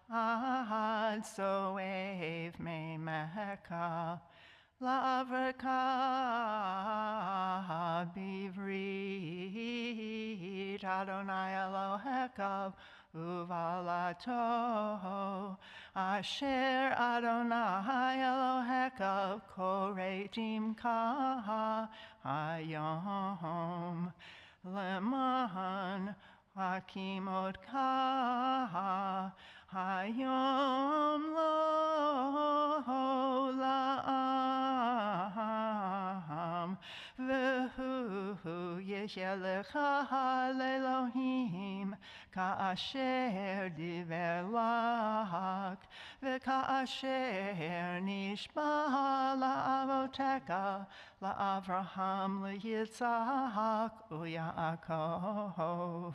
ad soev meimeka lavreka Bereshit Adonai Eloheka uvalato asher Adonai Eloheka koretim ka hayom leman hakimot ka hayom lo la'am v'hu yeshelecha le'Elohim ka'asher diver lak v'ka'asher nishba la'avotecha la'Avraham le'Yitzhak u'Yaakov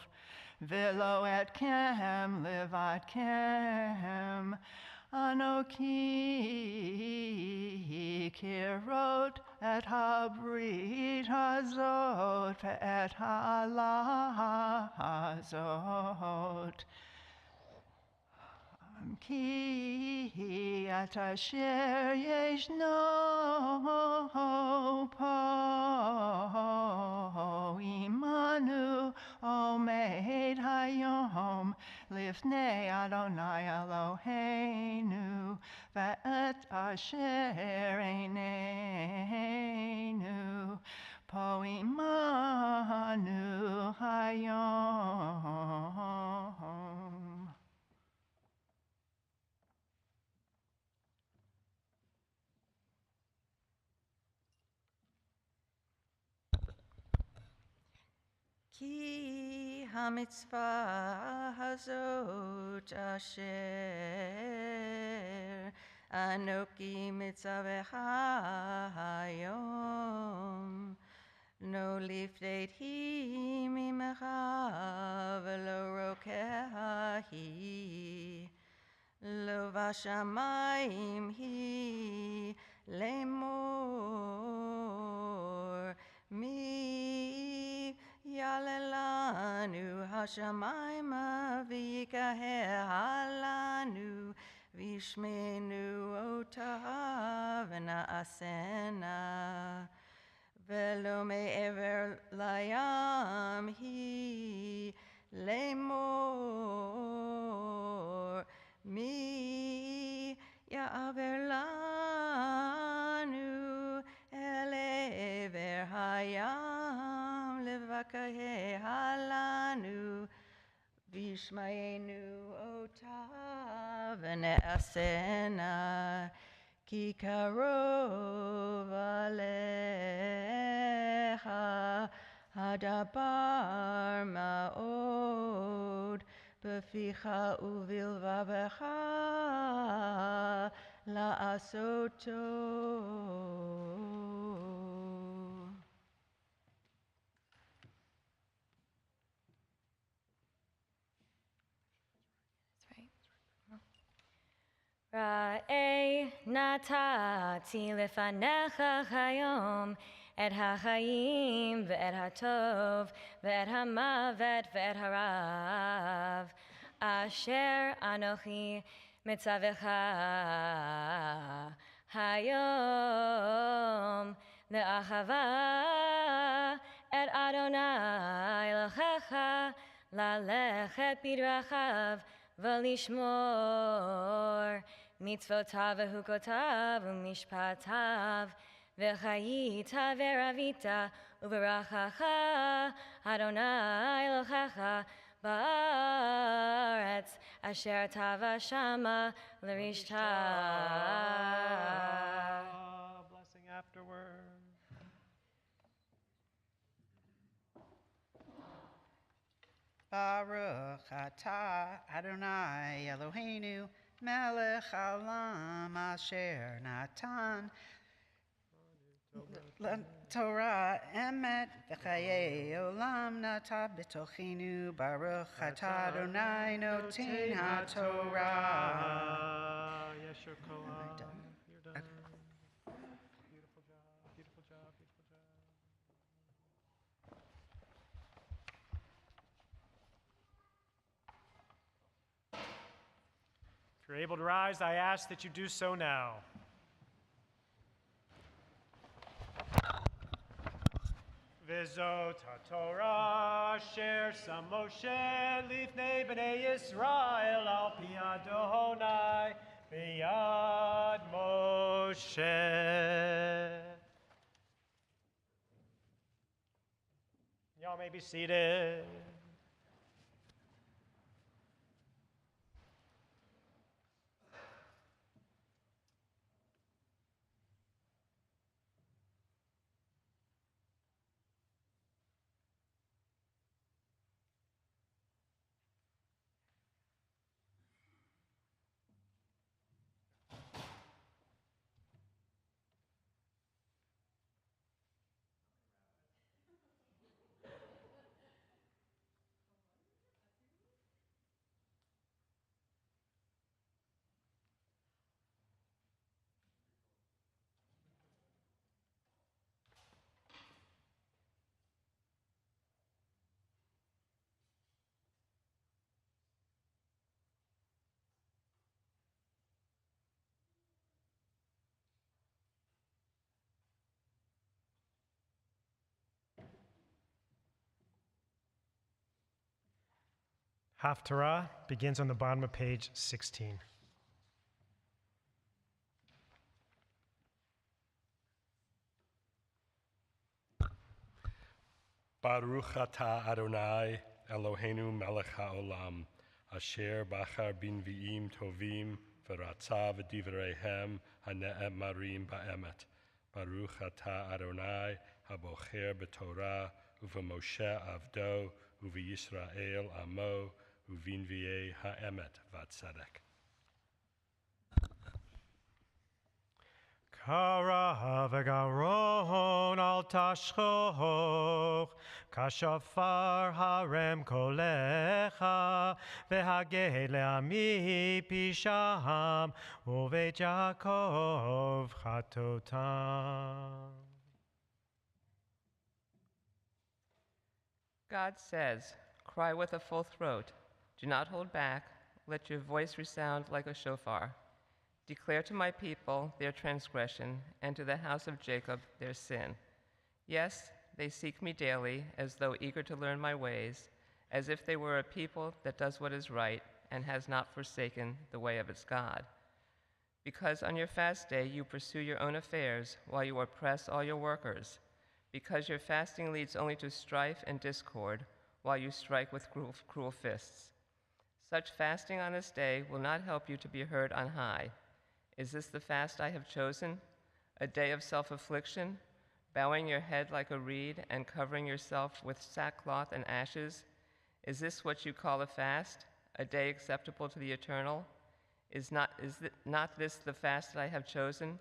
v'lo etkem levatkem Anoki kirot et habrit hazot ve'et ha'ala hazot. Ki at asher yeshno po imanu omeid hayom lifnei Adonai Eloheinu ve'et asher einenu po imanu hayom. Ki hamitzvah hazot asher anoki mitzavecha hayom no liftet hi mimecha velo rokeha hi lo vashamayim hi lemor mi Yalelanu hashamayma v'yikaher halanu v'yishmenu otav v'na'asena v'lo me'ever layam hi lemor mi ya'aver lanu elever hayam levakahe halanu vishmayenu otav v'ne'asena ki karov alecha hadabar ma'od b'ficha uvilvavecha la'asoto. Ra'ei natati lefanecha chayom et ha'chaim ve'et ha'tov ve'et ha'mavet ve'et ha'rav asher anochi mitzavecha hayom le'achava et Adonai Elohecha lalechet b'drachav v'lishmor mitzvotav v'hukotav u'mishpatav v'chayita v'ravita u'v'rachacha Adonai Elohecha ba'aretz asher tava shama l'rishta. Blessing afterward. Baruch atah Adonai Eloheinu melech haolam asher natan Torah emet v'chayei olam nata b'tochinu Baruch atah Adonai noten haTorah. Yes, your koach. You're done. Beautiful job, beautiful job, beautiful job. If you're able to rise, I ask that you do so now. V'zot HaTorah asher sam Moshe lifnei b'nei Yisrael al pi Adonai b'yad Moshe. Y'all may be seated. Haftarah begins on the bottom of page 16. Baruch atah Adonai Eloheinu melech haolam, asher bachar binviim tovim v'ratza v'divreihem hane'emarim ba'emet. Baruch atah Adonai habocher b'Torah uv'Moshe avdo uv'Yisrael amo uv'inviei ha'emet v'tzedek. Kara v'garon al tashchoch, kashafar harem kolecha, v'hageh le'ami pisham, u'veit Yaakov chatotam. God says, cry with a full throat. Do not hold back. Let your voice resound like a shofar. Declare to my people their transgression, and to the house of Jacob their sin. Yes, they seek me daily, as though eager to learn my ways, as if they were a people that does what is right and has not forsaken the way of its God. Because on your fast day you pursue your own affairs, while you oppress all your workers. Because your fasting leads only to strife and discord, while you strike with cruel fists. Such fasting on this day will not help you to be heard on high. Is this the fast I have chosen? A day of self-affliction, bowing your head like a reed and covering yourself with sackcloth and ashes? Is this what you call a fast, a day acceptable to the Eternal? Is not this the fast that I have chosen?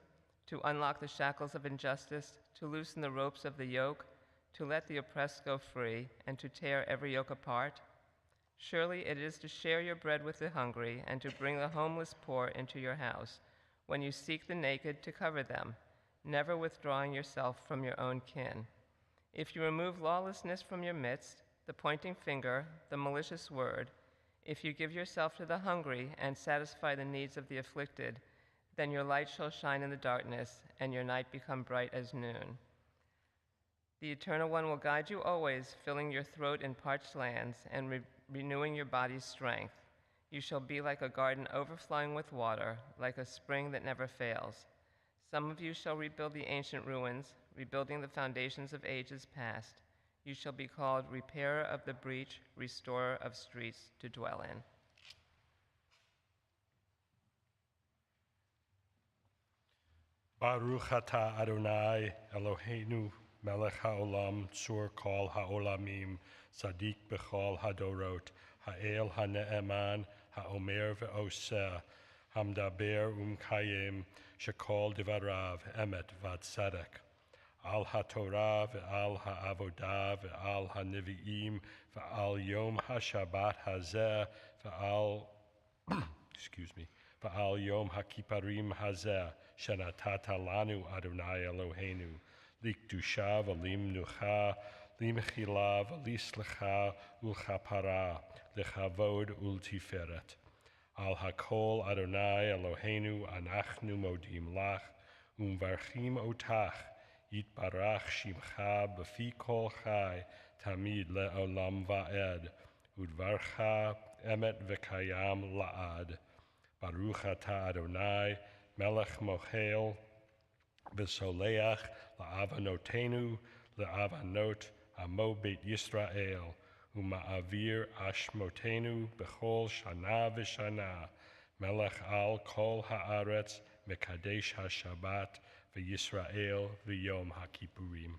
To unlock the shackles of injustice, to loosen the ropes of the yoke, to let the oppressed go free, and to tear every yoke apart? Surely it is to share your bread with the hungry and to bring the homeless poor into your house, when you seek the naked to cover them, never withdrawing yourself from your own kin. If you remove lawlessness from your midst, the pointing finger, the malicious word, if you give yourself to the hungry and satisfy the needs of the afflicted, then your light shall shine in the darkness, and your night become bright as noon. The Eternal One will guide you always, filling your throat in parched lands and renewing your body's strength. You shall be like a garden overflowing with water, like a spring that never fails. Some of you shall rebuild the ancient ruins, rebuilding the foundations of ages past. You shall be called repairer of the breach, restorer of streets to dwell in. Baruch atah Adonai Eloheinu melech haolam tzur kol haolamim tzaddik b'chol hadorot ha'el ha'ne'eman ha'omer ve'oseh hamdaber umkayim shekol divarav emet v'tzedek al haTorah ve'al ha'avodah ve'al ha'nevi'im ve'al yom ha'shabbat hazeh ve'al Va'al yom ha'kipparim hazeh shenatata lanu Adonai Eloheinu likdusha v'limnucha limechila v'lislecha ulchapara lechavod ultiferet al hakol Adonai Eloheinu anachnu modim lach umvarchim otach יתברך שמך בפי כל חי, תמיד לעולם ועד, ודברך אמת וקיים לעד. ברוך אתה אדוני, מלך מוחל וסולח לעוונותינו, לעוונות עמו בית ישראל, ומעביר אשמותינו בכל שנה ושנה. מלך על כל הארץ, מקדש השבת וישראל ויום הכיפורים.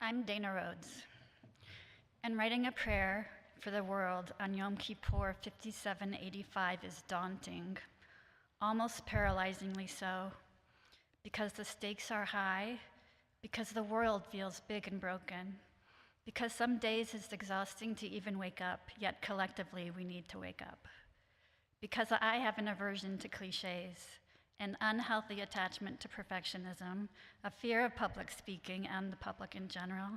I'm Dana Rhodes, and writing a prayer for the world on Yom Kippur 5785 is daunting, almost paralyzingly so, because the stakes are high, because the world feels big and broken, because some days it's exhausting to even wake up, yet collectively we need to wake up. Because I have an aversion to cliches, an unhealthy attachment to perfectionism, a fear of public speaking and the public in general.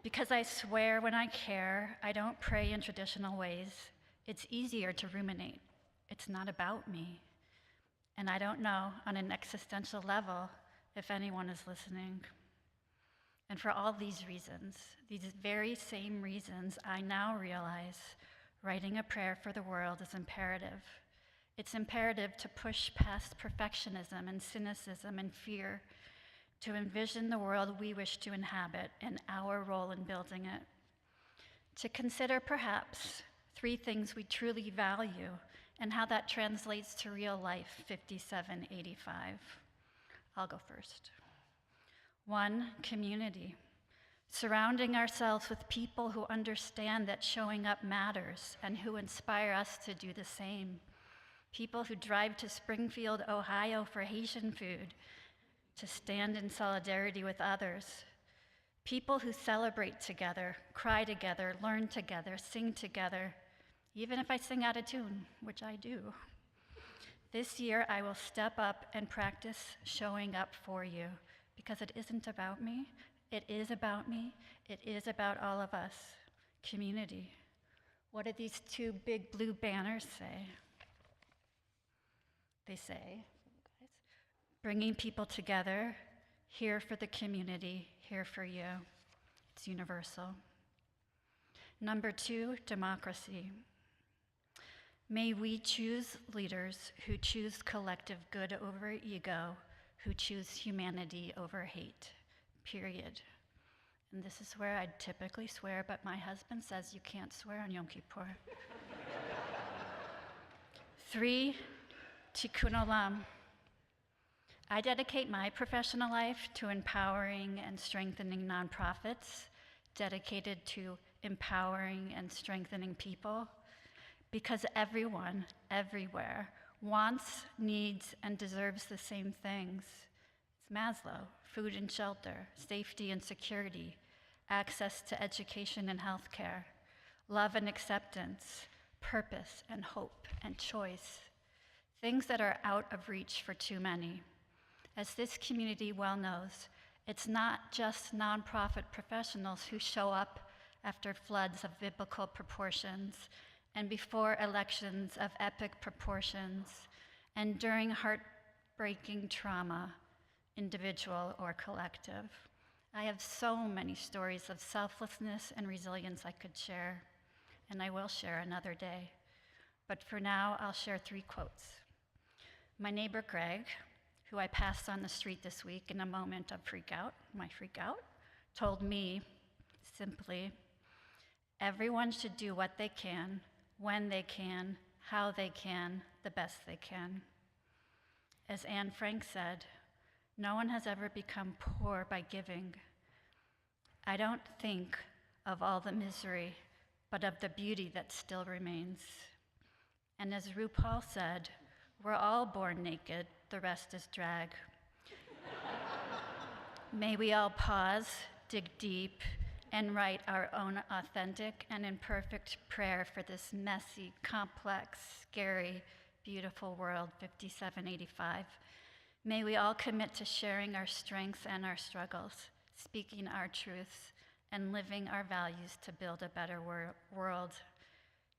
Because I swear when I care, I don't pray in traditional ways. It's easier to ruminate. It's not about me. And I don't know, on an existential level, if anyone is listening. And for all these reasons, these very same reasons, I now realize writing a prayer for the world is imperative. It's imperative to push past perfectionism and cynicism and fear, to envision the world we wish to inhabit and our role in building it. To consider perhaps 3 things we truly value and how that translates to real life 5785. I'll go first. 1, community. Surrounding ourselves with people who understand that showing up matters and who inspire us to do the same. People who drive to Springfield, Ohio for Haitian food, to stand in solidarity with others. People who celebrate together, cry together, learn together, sing together, even if I sing out of tune, which I do. This year, I will step up and practice showing up for you, because it isn't about me. It is about me. It is about all of us. Community. What do these 2 big blue banners say? They say, bringing people together, here for the community, here for you. It's universal. Number 2, democracy. May we choose leaders who choose collective good over ego, who choose humanity over hate, period. And this is where I typically swear, but my husband says you can't swear on Yom Kippur. 3, Tikkun Olam. I dedicate my professional life to empowering and strengthening nonprofits, dedicated to empowering and strengthening people, because everyone, everywhere, wants, needs, and deserves the same things. It's Maslow: food and shelter, safety and security, access to education and healthcare, love and acceptance, purpose and hope and choice, things that are out of reach for too many. As this community well knows, it's not just nonprofit professionals who show up after floods of biblical proportions and before elections of epic proportions and during heartbreaking trauma, individual or collective. I have so many stories of selflessness and resilience I could share, and I will share another day. But for now, I'll share 3 quotes. My neighbor Greg, who I passed on the street this week in a moment of my freak out, told me simply, everyone should do what they can, when they can, how they can, the best they can. As Anne Frank said, no one has ever become poor by giving. I don't think of all the misery, but of the beauty that still remains. And as RuPaul said, we're all born naked, the rest is drag. May we all pause, dig deep, and write our own authentic and imperfect prayer for this messy, complex, scary, beautiful world, 5785. May we all commit to sharing our strengths and our struggles, speaking our truths, and living our values to build a better world.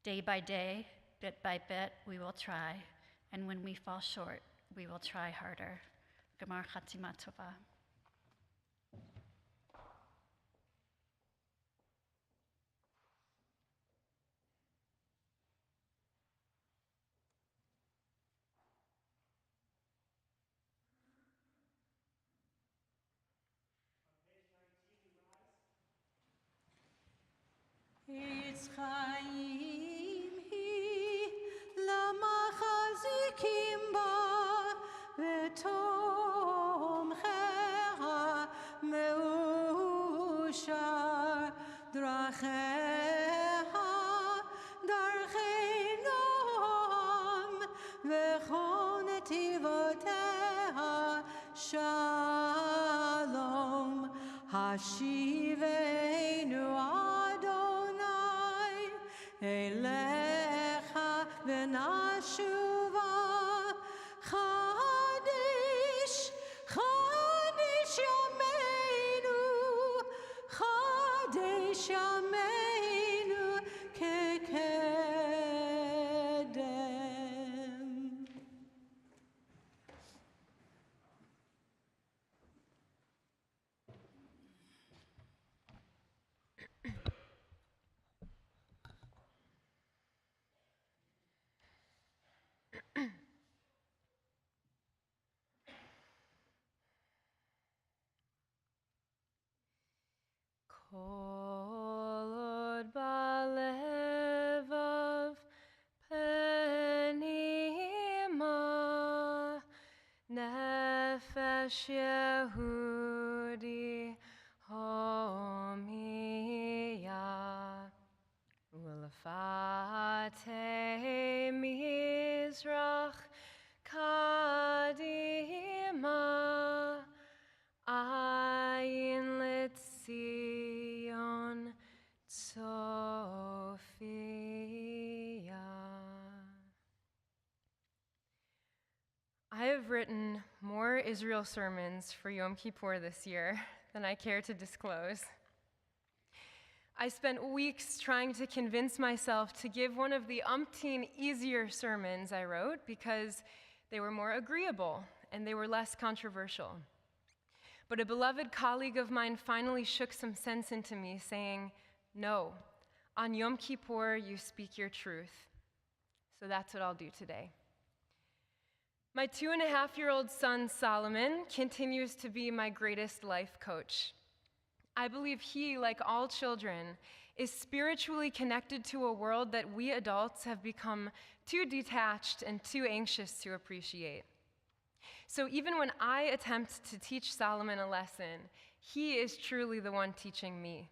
Day by day, bit by bit, we will try, and when we fall short, we will try harder. Gemar Chatima Tova. It's Chaim hi lamachazikim ba v'tomchecha meushar drachecha darchei noam v'chon netivoteha shalom hashiveinu Elecha v'nashuva Chadish, Chadish yameinu Chadish yameinu kekedem. Kol od balevav penima nefesh Yehudi homiya ulfate mizrach kadima ayin letzion Sophia. I have written more Israel sermons for Yom Kippur this year than I care to disclose. I spent weeks trying to convince myself to give one of the umpteen easier sermons I wrote because they were more agreeable and they were less controversial. But a beloved colleague of mine finally shook some sense into me, saying, "No, on Yom Kippur you speak your truth." So that's what I'll do today. My 2.5-year-old son, Solomon, continues to be my greatest life coach. I believe he, like all children, is spiritually connected to a world that we adults have become too detached and too anxious to appreciate. So even when I attempt to teach Solomon a lesson, he is truly the one teaching me.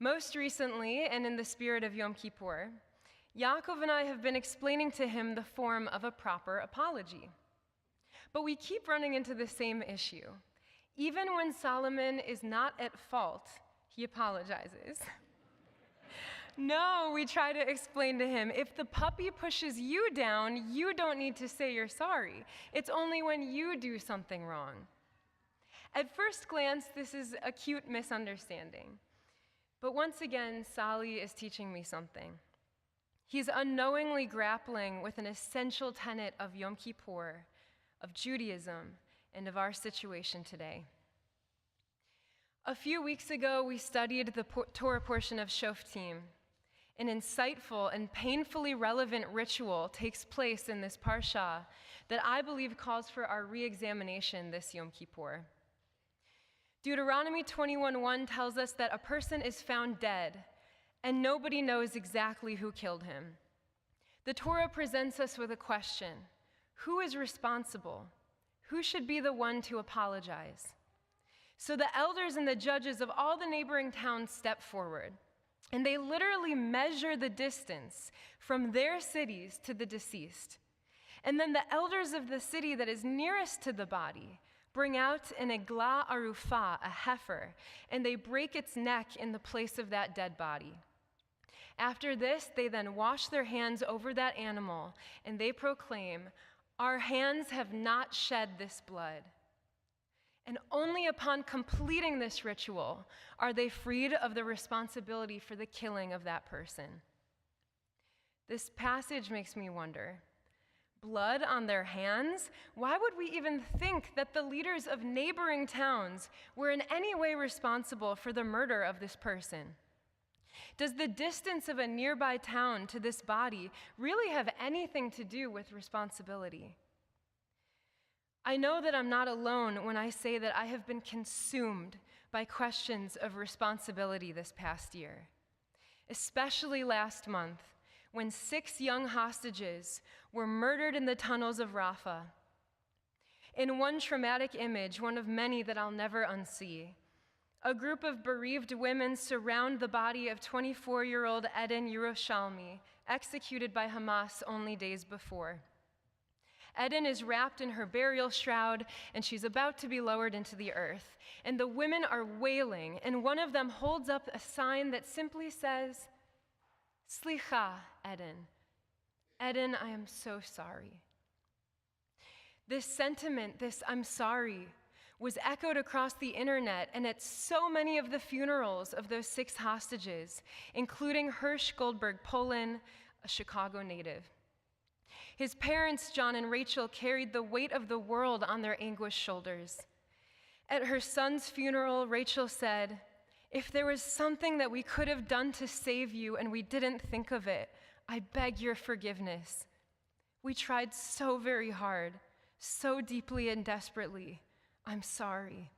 Most recently, and in the spirit of Yom Kippur, Yaakov and I have been explaining to him the form of a proper apology. But we keep running into the same issue. Even when Solomon is not at fault, he apologizes. No, we try to explain to him, if the puppy pushes you down, you don't need to say you're sorry. It's only when you do something wrong. At first glance, this is a cute misunderstanding. But once again, Sali is teaching me something. He's unknowingly grappling with an essential tenet of Yom Kippur, of Judaism, and of our situation today. A few weeks ago, we studied the Torah portion of Shoftim. An insightful and painfully relevant ritual takes place in this parsha that I believe calls for our re-examination this Yom Kippur. Deuteronomy 21:1 tells us that a person is found dead, and nobody knows exactly who killed him. The Torah presents us with a question: who is responsible? Who should be the one to apologize? So the elders and the judges of all the neighboring towns step forward, and they literally measure the distance from their cities to the deceased. And then the elders of the city that is nearest to the body bring out an eglah arufah, a heifer, and they break its neck in the place of that dead body. After this, they then wash their hands over that animal, and they proclaim, "Our hands have not shed this blood." And only upon completing this ritual are they freed of the responsibility for the killing of that person. This passage makes me wonder, blood on their hands? Why would we even think that the leaders of neighboring towns were in any way responsible for the murder of this person? Does the distance of a nearby town to this body really have anything to do with responsibility? I know that I'm not alone when I say that I have been consumed by questions of responsibility this past year, especially last month when 6 young hostages were murdered in the tunnels of Rafah. In one traumatic image, one of many that I'll never unsee, a group of bereaved women surround the body of 24-year-old Eden Yerushalmi, executed by Hamas only days before. Eden is wrapped in her burial shroud, and she's about to be lowered into the earth. And the women are wailing, and one of them holds up a sign that simply says, "Slicha, Eden. Eden, I am so sorry." This sentiment, this "I'm sorry," was echoed across the internet and at so many of the funerals of those 6 hostages, including Hirsch Goldberg Polin, a Chicago native. His parents, John and Rachel, carried the weight of the world on their anguished shoulders. At her son's funeral, Rachel said, "If there was something that we could have done to save you and we didn't think of it, I beg your forgiveness. We tried so very hard, so deeply and desperately. I'm sorry."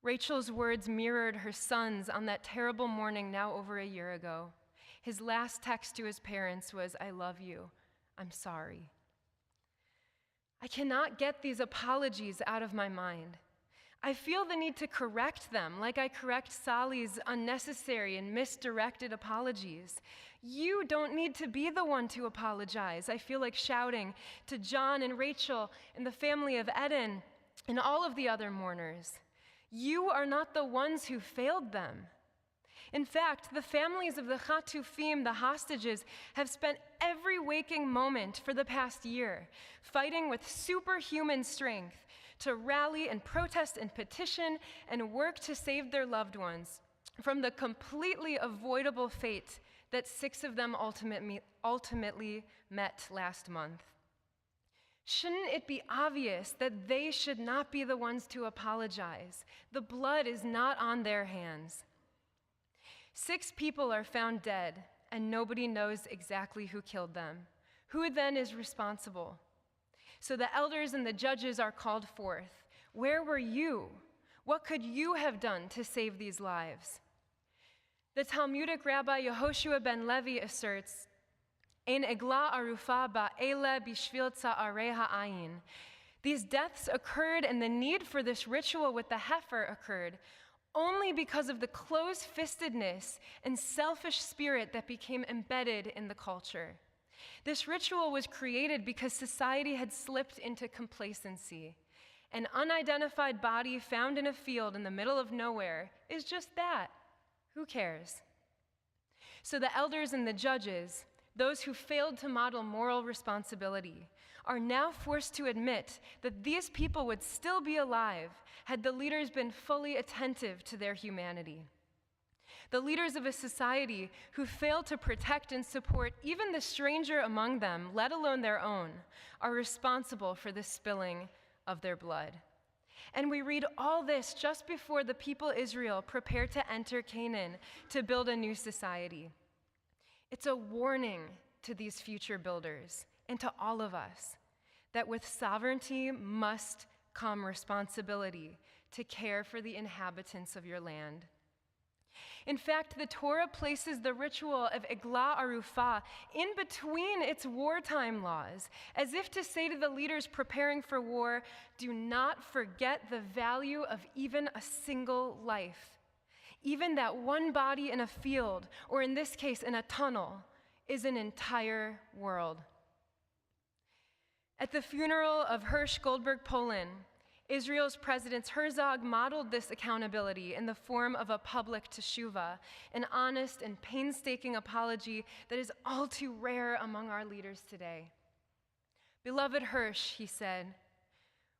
Rachel's words mirrored her son's on that terrible morning now over a year ago. His last text to his parents was, "I love you. I'm sorry." I cannot get these apologies out of my mind. I feel the need to correct them, like I correct Sally's unnecessary and misdirected apologies. You don't need to be the one to apologize. I feel like shouting to John and Rachel and the family of Eden and all of the other mourners. You are not the ones who failed them. In fact, the families of the Chatufim, the hostages, have spent every waking moment for the past year fighting with superhuman strength to rally and protest and petition and work to save their loved ones from the completely avoidable fate that 6 of them ultimately met last month. Shouldn't it be obvious that they should not be the ones to apologize? The blood is not on their hands. 6 people are found dead, and nobody knows exactly who killed them. Who then is responsible? So the elders and the judges are called forth. Where were you? What could you have done to save these lives? The Talmudic Rabbi Yehoshua ben Levi asserts, "Ein egla arufa ba'ele bishvil tza'arei ha'ayin." These deaths occurred and the need for this ritual with the heifer occurred only because of the close-fistedness and selfish spirit that became embedded in the culture. This ritual was created because society had slipped into complacency. An unidentified body found in a field in the middle of nowhere is just that. Who cares? So the elders and the judges, those who failed to model moral responsibility, are now forced to admit that these people would still be alive had the leaders been fully attentive to their humanity. The leaders of a society who fail to protect and support even the stranger among them, let alone their own, are responsible for the spilling of their blood. And we read all this just before the people Israel prepare to enter Canaan to build a new society. It's a warning to these future builders and to all of us that with sovereignty must come responsibility to care for the inhabitants of your land. In fact, the Torah places the ritual of Eglah Arufah in between its wartime laws, as if to say to the leaders preparing for war, do not forget the value of even a single life. Even that one body in a field, or in this case, in a tunnel, is an entire world. At the funeral of Hirsch Goldberg Polin, Israel's President Herzog modeled this accountability in the form of a public teshuvah, an honest and painstaking apology that is all too rare among our leaders today. "Beloved Hirsch," he said,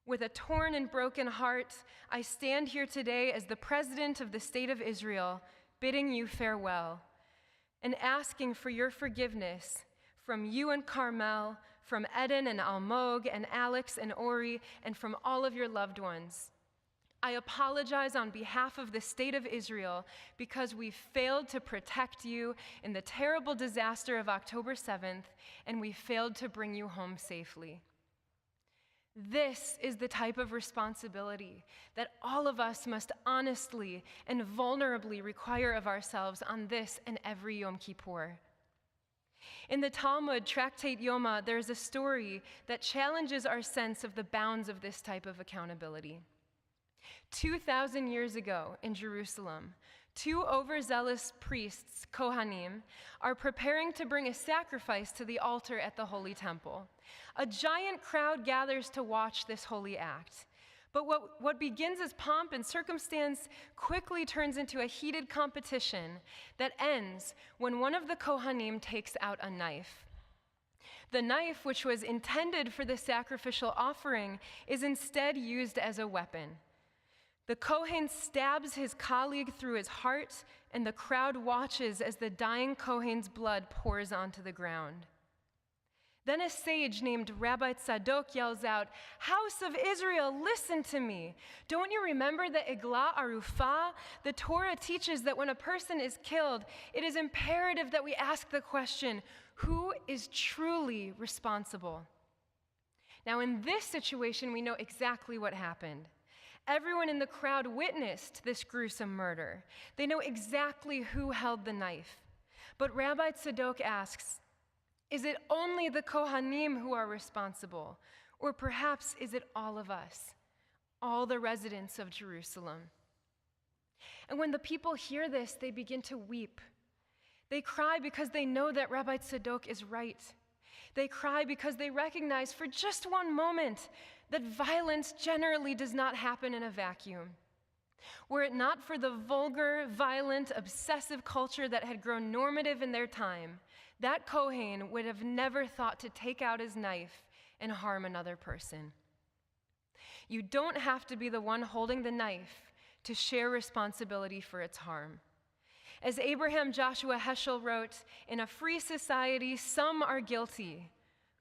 With a torn and broken heart, I stand here today as the President of the State of Israel, bidding you farewell and asking for your forgiveness from you and Carmel, from Eden and Almog and Alex and Ori, and from all of your loved ones. I apologize on behalf of the State of Israel because we failed to protect you in the terrible disaster of October 7th, and we failed to bring you home safely. This is the type of responsibility that all of us must honestly and vulnerably require of ourselves on this and every Yom Kippur. In the Talmud, Tractate Yoma, there's a story that challenges our sense of the bounds of this type of accountability. 2,000 years ago in Jerusalem, two overzealous priests, Kohanim, are preparing to bring a sacrifice to the altar at the Holy Temple. A giant crowd gathers to watch this holy act. But what begins as pomp and circumstance quickly turns into a heated competition that ends when one of the Kohanim takes out a knife. The knife, which was intended for the sacrificial offering, is instead used as a weapon. The Kohen stabs his colleague through his heart, and the crowd watches as the dying Kohen's blood pours onto the ground. Then a sage named Rabbi Tzadok yells out, "House of Israel, listen to me. Don't you remember the Igla Arufah? The Torah teaches that when a person is killed, it is imperative that we ask the question, who is truly responsible?" Now, in this situation, we know exactly what happened. Everyone in the crowd witnessed this gruesome murder. They know exactly who held the knife. But Rabbi Tzadok asks, is it only the Kohanim who are responsible? Or perhaps is it all of us, all the residents of Jerusalem? And when the people hear this, they begin to weep. They cry because they know that Rabbi Tzadok is right. They cry because they recognize for just one moment that violence generally does not happen in a vacuum. Were it not for the vulgar, violent, obsessive culture that had grown normative in their time, that Kohen would have never thought to take out his knife and harm another person. You don't have to be the one holding the knife to share responsibility for its harm. As Abraham Joshua Heschel wrote, in a free society, some are guilty,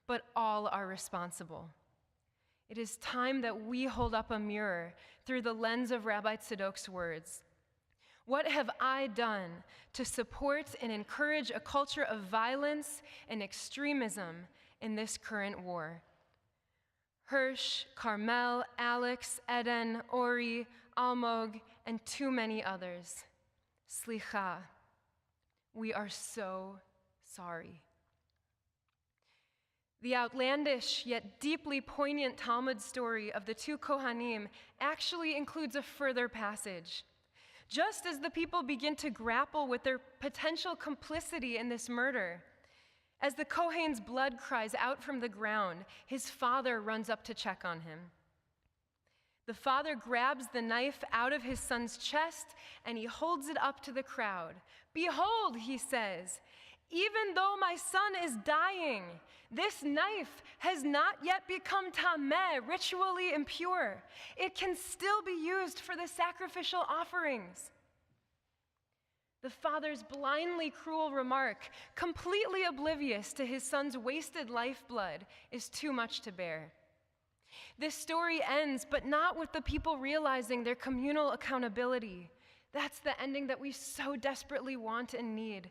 but all are responsible. It is time that we hold up a mirror through the lens of Rabbi Tzadok's words. What have I done to support and encourage a culture of violence and extremism in this current war? Hirsch, Carmel, Alex, Eden, Ori, Almog, and too many others. Slicha, we are so sorry. The outlandish yet deeply poignant Talmud story of the two Kohanim actually includes a further passage. Just as the people begin to grapple with their potential complicity in this murder, as the Kohen's blood cries out from the ground, his father runs up to check on him. The father grabs the knife out of his son's chest and he holds it up to the crowd. "Behold," he says, "even though my son is dying, this knife has not yet become tameh, ritually impure. It can still be used for the sacrificial offerings." The father's blindly cruel remark, completely oblivious to his son's wasted lifeblood, is too much to bear. This story ends, but not with the people realizing their communal accountability. That's the ending that we so desperately want and need.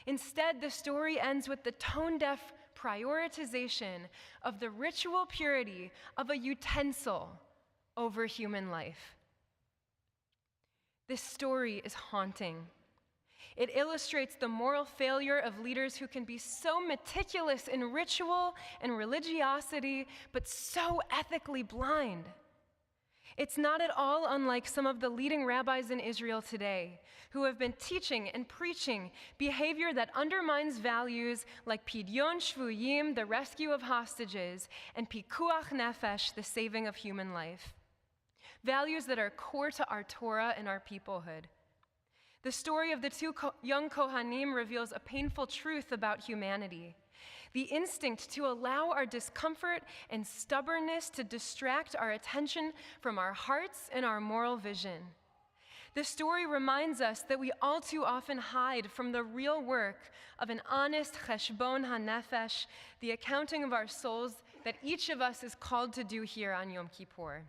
Instead, the story ends with the tone-deaf prioritization of the ritual purity of a utensil over human life. This story is haunting. It illustrates the moral failure of leaders who can be so meticulous in ritual and religiosity, but so ethically blind. It's not at all unlike some of the leading rabbis in Israel today, who have been teaching and preaching behavior that undermines values like pidyon shvuyim, the rescue of hostages, and pikuach nefesh, the saving of human life. Values that are core to our Torah and our peoplehood. The story of the two young Kohanim reveals a painful truth about humanity: the instinct to allow our discomfort and stubbornness to distract our attention from our hearts and our moral vision. The story reminds us that we all too often hide from the real work of an honest cheshbon hanefesh, the accounting of our souls that each of us is called to do here on Yom Kippur.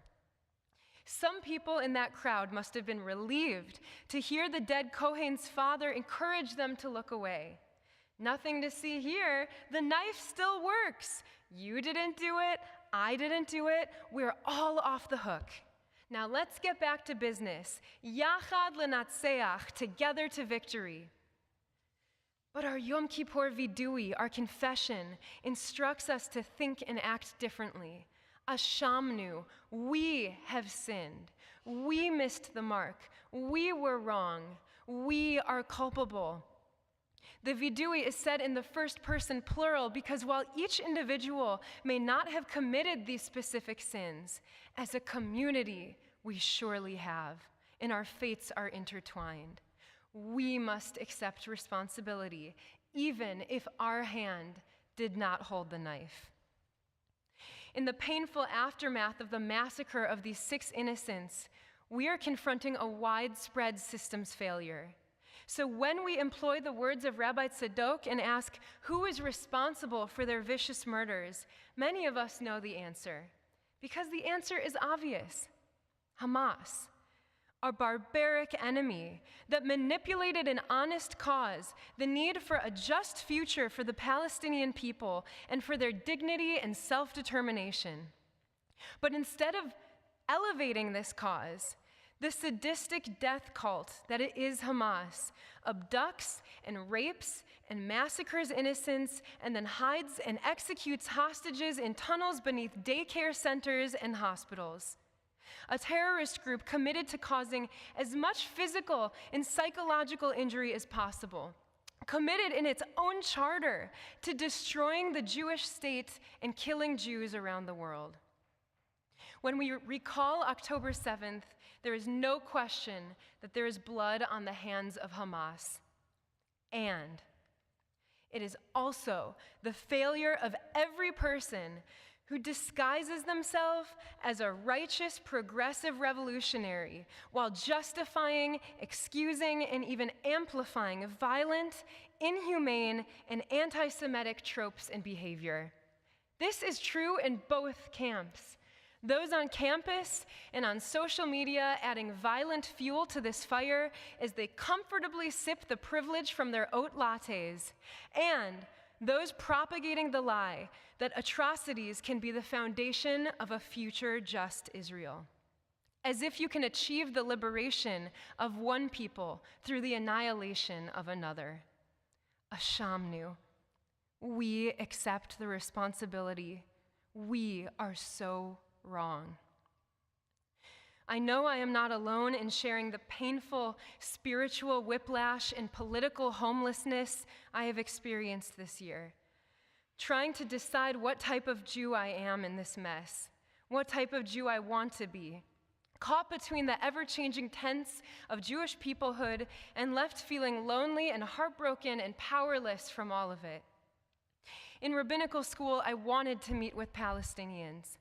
Some people in that crowd must have been relieved to hear the dead Kohen's father encourage them to look away. Nothing to see here. The knife still works. You didn't do it. I didn't do it. We're all off the hook. Now let's get back to business. Yachad lenatseach, together to victory. But our Yom Kippur vidui, our confession, instructs us to think and act differently. Ashamnu, we have sinned. We missed the mark. We were wrong. We are culpable. The vidui is said in the first person plural because while each individual may not have committed these specific sins, as a community we surely have, and our fates are intertwined. We must accept responsibility, even if our hand did not hold the knife. In the painful aftermath of the massacre of these 6 innocents, we are confronting a widespread systems failure. So when we employ the words of Rabbi Tzadok and ask who is responsible for their vicious murders, many of us know the answer, because the answer is obvious: Hamas, a barbaric enemy that manipulated an honest cause, the need for a just future for the Palestinian people and for their dignity and self-determination. But instead of elevating this cause, the sadistic death cult that it is Hamas abducts and rapes and massacres innocents and then hides and executes hostages in tunnels beneath daycare centers and hospitals. A terrorist group committed to causing as much physical and psychological injury as possible, committed in its own charter to destroying the Jewish state and killing Jews around the world. When we recall October 7th, there is no question that there is blood on the hands of Hamas. And it is also the failure of every person who disguises themselves as a righteous, progressive revolutionary while justifying, excusing, and even amplifying violent, inhumane, and anti-Semitic tropes and behavior. This is true in both camps. Those on campus and on social media adding violent fuel to this fire as they comfortably sip the privilege from their oat lattes, and those propagating the lie that atrocities can be the foundation of a future just Israel. As if you can achieve the liberation of one people through the annihilation of another. Ashamnu, we accept the responsibility. We are so wrong. I know I am not alone in sharing the painful spiritual whiplash and political homelessness I have experienced this year, trying to decide what type of Jew I am in this mess, what type of Jew I want to be, caught between the ever-changing tents of Jewish peoplehood and left feeling lonely and heartbroken and powerless from all of it. In rabbinical school, I wanted to meet with Palestinians.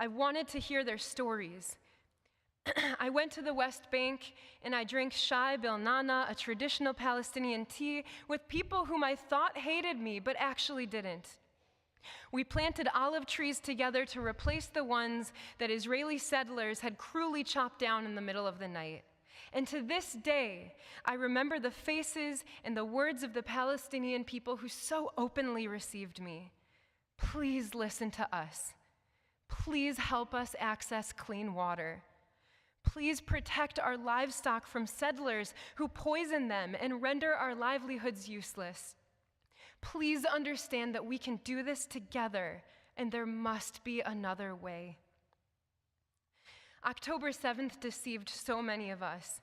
I wanted to hear their stories. I went to the West Bank and I drank shai bilnana, a traditional Palestinian tea, with people whom I thought hated me but actually didn't. We planted olive trees together to replace the ones that Israeli settlers had cruelly chopped down in the middle of the night. And to this day, I remember the faces and the words of the Palestinian people who so openly received me. Please listen to us. Please help us access clean water. Please protect our livestock from settlers who poison them and render our livelihoods useless. Please understand that we can do this together, and there must be another way. October 7th deceived so many of us.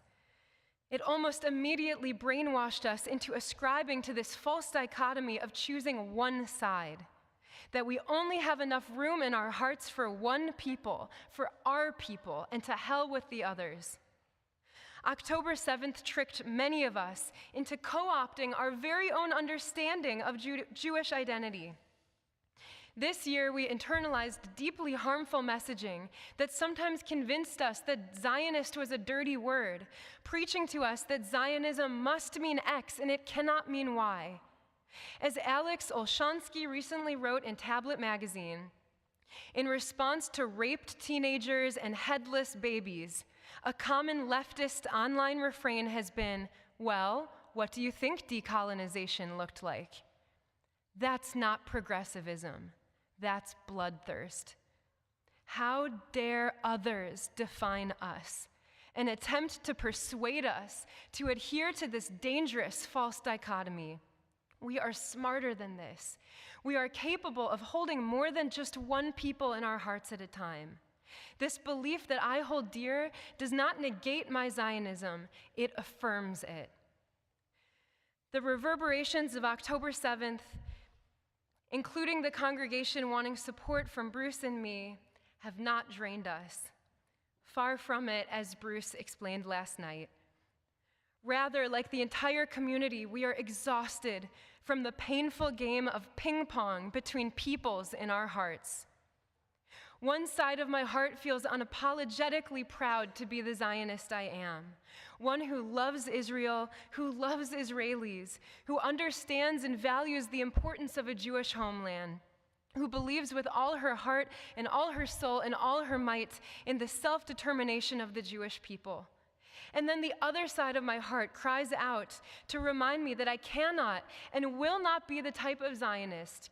It almost immediately brainwashed us into ascribing to this false dichotomy of choosing one side, that we only have enough room in our hearts for one people, for our people, and to hell with the others. October 7th tricked many of us into co-opting our very own understanding of Jewish identity. This year, we internalized deeply harmful messaging that sometimes convinced us that Zionist was a dirty word, preaching to us that Zionism must mean X and it cannot mean Y. As Alex Olshansky recently wrote in Tablet magazine, in response to raped teenagers and headless babies, a common leftist online refrain has been, well, what do you think decolonization looked like? That's not progressivism. That's bloodthirst. How dare others define us and attempt to persuade us to adhere to this dangerous false dichotomy? We are smarter than this. We are capable of holding more than just one people in our hearts at a time. This belief that I hold dear does not negate my Zionism, it affirms it. The reverberations of October 7th, including the congregation wanting support from Bruce and me, have not drained us. Far from it, as Bruce explained last night. Rather, like the entire community, we are exhausted from the painful game of ping pong between peoples in our hearts. One side of my heart feels unapologetically proud to be the Zionist I am, one who loves Israel, who loves Israelis, who understands and values the importance of a Jewish homeland, who believes with all her heart and all her soul and all her might in the self-determination of the Jewish people. And then the other side of my heart cries out to remind me that I cannot and will not be the type of Zionist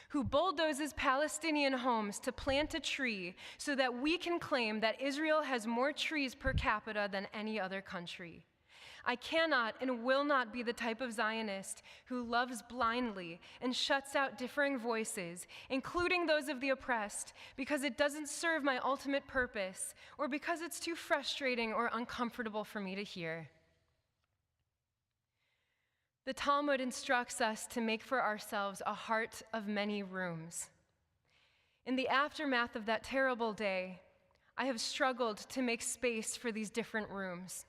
who bulldozes Palestinian homes to plant a tree so that we can claim that Israel has more trees per capita than any other country. I cannot and will not be the type of Zionist who loves blindly and shuts out differing voices, including those of the oppressed, because it doesn't serve my ultimate purpose or because it's too frustrating or uncomfortable for me to hear. The Talmud instructs us to make for ourselves a heart of many rooms. In the aftermath of that terrible day, I have struggled to make space for these different rooms.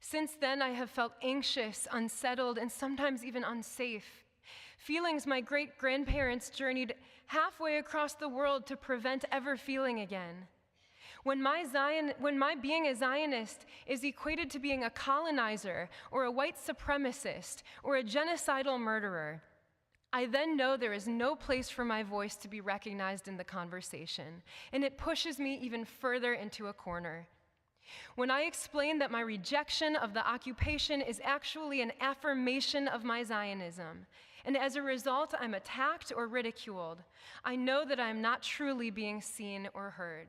Since then, I have felt anxious, unsettled, and sometimes even unsafe, feelings my great-grandparents journeyed halfway across the world to prevent ever feeling again. When my being a Zionist is equated to being a colonizer or a white supremacist or a genocidal murderer, I then know there is no place for my voice to be recognized in the conversation, and it pushes me even further into a corner. When I explain that my rejection of the occupation is actually an affirmation of my Zionism, and as a result I'm attacked or ridiculed, I know that I am not truly being seen or heard.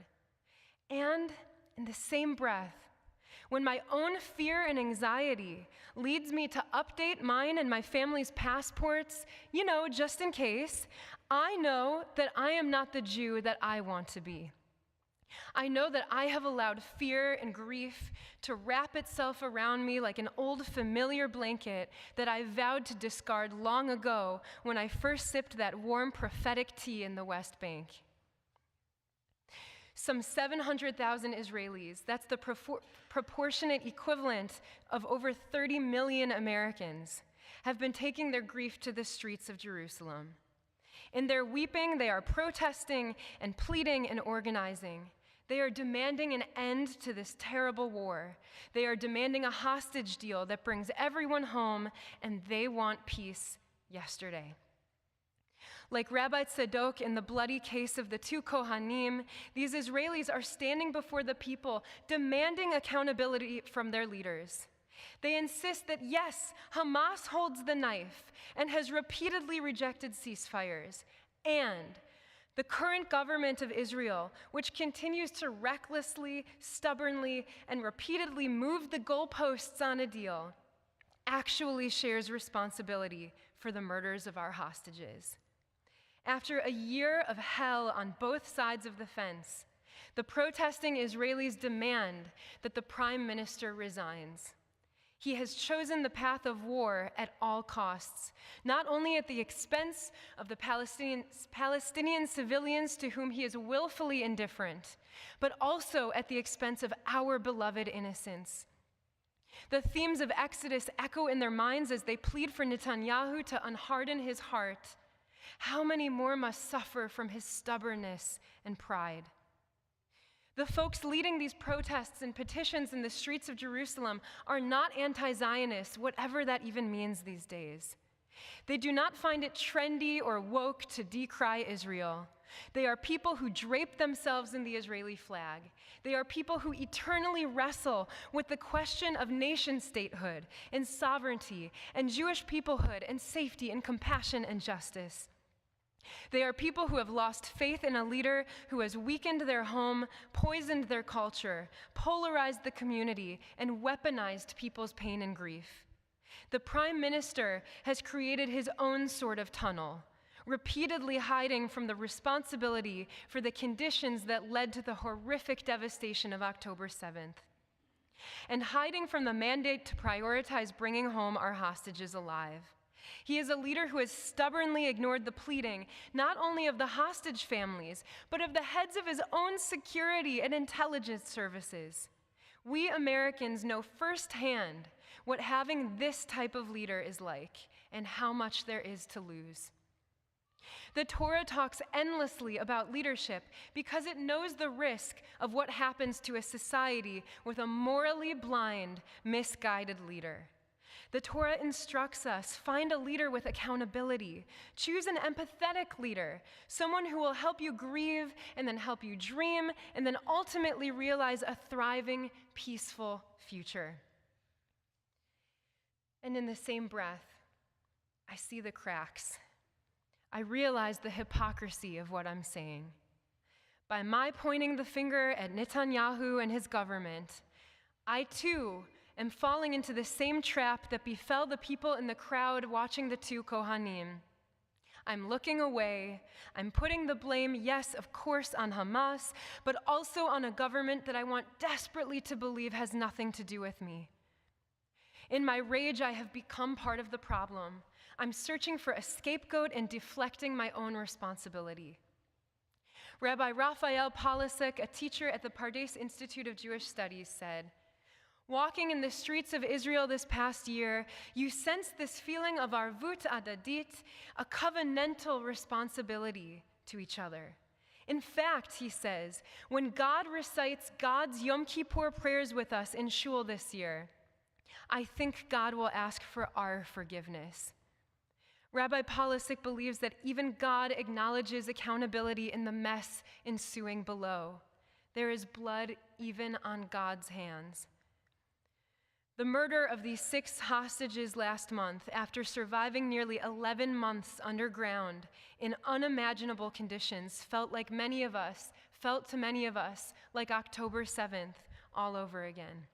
And in the same breath, when my own fear and anxiety leads me to update mine and my family's passports, just in case, I know that I am not the Jew that I want to be. I know that I have allowed fear and grief to wrap itself around me like an old familiar blanket that I vowed to discard long ago when I first sipped that warm prophetic tea in the West Bank. Some 700,000 Israelis, that's the proportionate equivalent of over 30 million Americans, have been taking their grief to the streets of Jerusalem. In their weeping, they are protesting and pleading and organizing. They are demanding an end to this terrible war. They are demanding a hostage deal that brings everyone home, and they want peace yesterday. Like Rabbi Tzadok in the bloody case of the two Kohanim, these Israelis are standing before the people, demanding accountability from their leaders. They insist that yes, Hamas holds the knife and has repeatedly rejected ceasefires, and the current government of Israel, which continues to recklessly, stubbornly, and repeatedly move the goalposts on a deal, actually shares responsibility for the murders of our hostages. After a year of hell on both sides of the fence, the protesting Israelis demand that the prime minister resigns. He has chosen the path of war at all costs, not only at the expense of the Palestinian civilians to whom he is willfully indifferent, but also at the expense of our beloved innocents, The themes of Exodus echo in their minds as they plead for Netanyahu to unharden his heart. How many more must suffer from his stubbornness and pride? The folks leading these protests and petitions in the streets of Jerusalem are not anti-Zionists, whatever that even means these days. They do not find it trendy or woke to decry Israel. They are people who drape themselves in the Israeli flag. They are people who eternally wrestle with the question of nation statehood and sovereignty and Jewish peoplehood and safety and compassion and justice. They are people who have lost faith in a leader who has weakened their home, poisoned their culture, polarized the community, and weaponized people's pain and grief. The Prime Minister has created his own sort of tunnel, repeatedly hiding from the responsibility for the conditions that led to the horrific devastation of October 7th, and hiding from the mandate to prioritize bringing home our hostages alive. He is a leader who has stubbornly ignored the pleading, not only of the hostage families, but of the heads of his own security and intelligence services. We Americans know firsthand what having this type of leader is like and how much there is to lose. The Torah talks endlessly about leadership because it knows the risk of what happens to a society with a morally blind, misguided leader. The Torah instructs us, find a leader with accountability. Choose an empathetic leader, someone who will help you grieve and then help you dream and then ultimately realize a thriving, peaceful future. And in the same breath, I see the cracks. I realize the hypocrisy of what I'm saying. By my pointing the finger at Netanyahu and his government, I too am falling into the same trap that befell the people in the crowd watching the two Kohanim. I'm looking away. I'm putting the blame, yes, of course, on Hamas, but also on a government that I want desperately to believe has nothing to do with me. In my rage, I have become part of the problem. I'm searching for a scapegoat and deflecting my own responsibility. Rabbi Raphael Polisek, a teacher at the Pardes Institute of Jewish Studies, said, "Walking in the streets of Israel this past year, you sense this feeling of arvut adadit, a covenantal responsibility to each other. In fact," he says, "when God recites God's Yom Kippur prayers with us in shul this year, I think God will ask for our forgiveness." Rabbi Polisek believes that even God acknowledges accountability in the mess ensuing below. There is blood even on God's hands. The murder of these 6 hostages last month, after surviving nearly 11 months underground in unimaginable conditions, felt to many of us like October 7th all over again.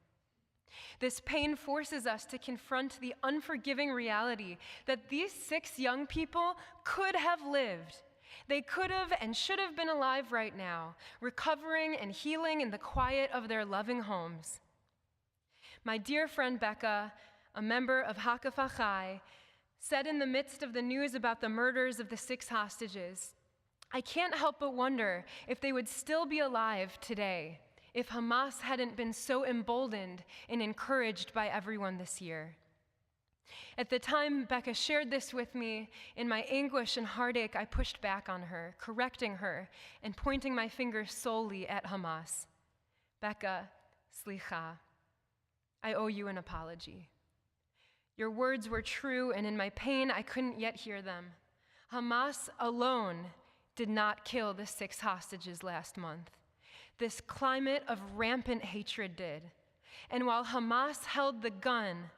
This pain forces us to confront the unforgiving reality that these 6 young people could have lived. They could have and should have been alive right now, recovering and healing in the quiet of their loving homes. My dear friend Becca, a member of Hakafah Chai, said in the midst of the news about the murders of the 6 hostages, "I can't help but wonder if they would still be alive today, if Hamas hadn't been so emboldened and encouraged by everyone this year." At the time Becca shared this with me, in my anguish and heartache, I pushed back on her, correcting her and pointing my finger solely at Hamas. "Becca, slicha, I owe you an apology. Your words were true, and in my pain, I couldn't yet hear them. Hamas alone did not kill the 6 hostages last month. This climate of rampant hatred did. And while Hamas held the gun,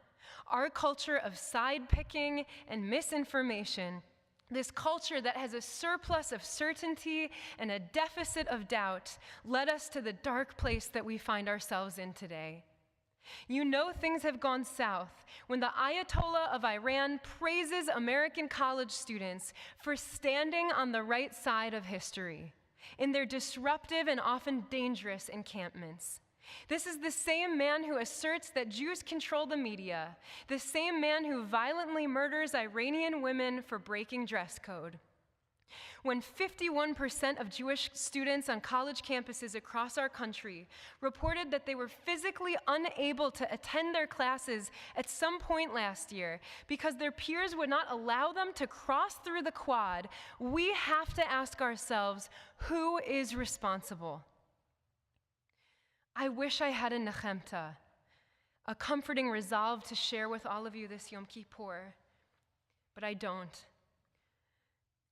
our culture of side-picking and misinformation, this culture that has a surplus of certainty and a deficit of doubt, led us to the dark place that we find ourselves in today. You know things have gone south when the Ayatollah of Iran praises American college students for standing on the right side of history in their disruptive and often dangerous encampments. This is the same man who asserts that Jews control the media, the same man who violently murders Iranian women for breaking dress code. when 51% of Jewish students on college campuses across our country reported that they were physically unable to attend their classes at some point last year because their peers would not allow them to cross through the quad, we have to ask ourselves, who is responsible? I wish I had a nechemta, a comforting resolve to share with all of you this Yom Kippur, but I don't.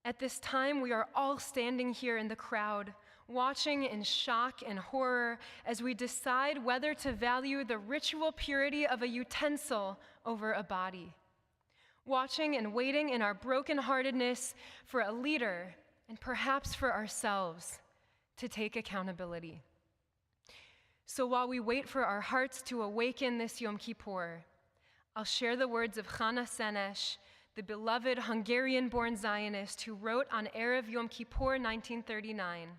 At this time, we are all standing here in the crowd, watching in shock and horror as we decide whether to value the ritual purity of a utensil over a body. Watching and waiting in our brokenheartedness for a leader, and perhaps for ourselves, to take accountability. So while we wait for our hearts to awaken this Yom Kippur, I'll share the words of Chana Senesh, the beloved Hungarian-born Zionist who wrote on Erev Yom Kippur 1939.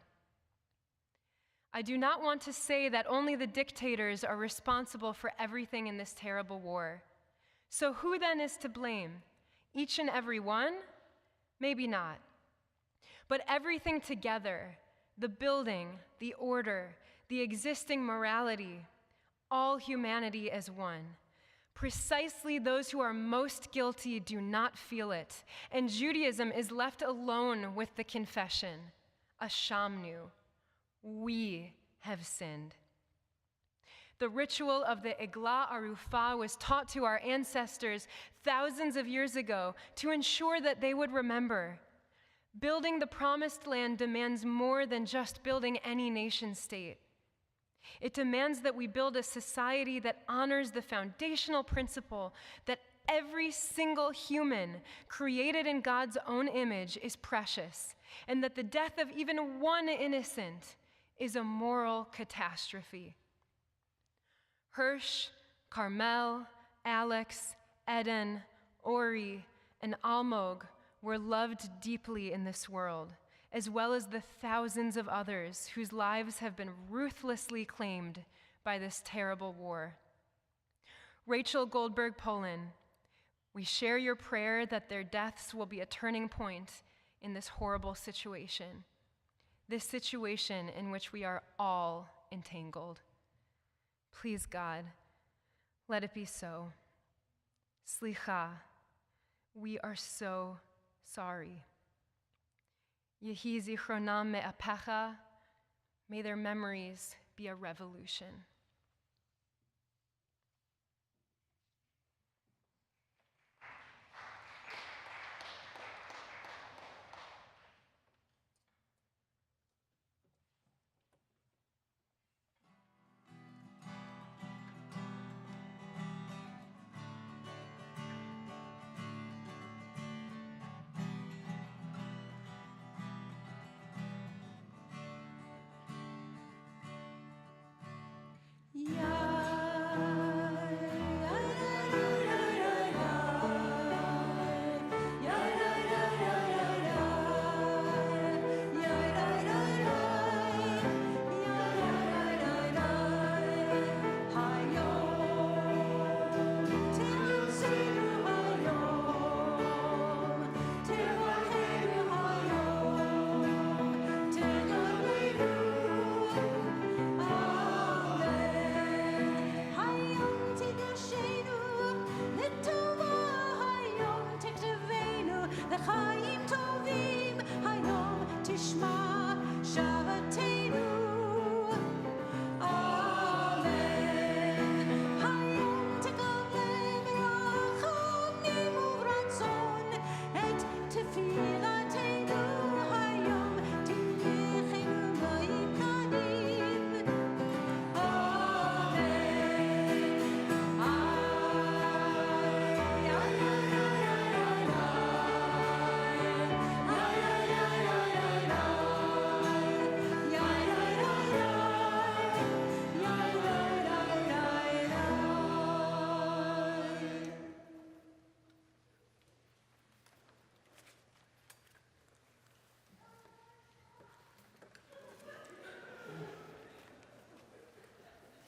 I do not want to say that only the dictators are responsible for everything in this terrible war. So who then is to blame? Each and every one? Maybe not. But everything together, the building, the order, the existing morality, all humanity as one. Precisely those who are most guilty do not feel it, and Judaism is left alone with the confession, Ashamnu, we have sinned. The ritual of the Eglah Arufah was taught to our ancestors thousands of years ago to ensure that they would remember. Building the promised land demands more than just building any nation state. It demands that we build a society that honors the foundational principle that every single human created in God's own image is precious, and that the death of even one innocent is a moral catastrophe. Hirsch, Carmel, Alex, Eden, Ori, and Almog were loved deeply in this world, as well as the thousands of others whose lives have been ruthlessly claimed by this terrible war. Rachel Goldberg Polin, we share your prayer that their deaths will be a turning point in this horrible situation, this situation in which we are all entangled. Please, God, let it be so. Slicha, we are so sorry. Yehi zichronam me'apecha, may their memories be a revolution.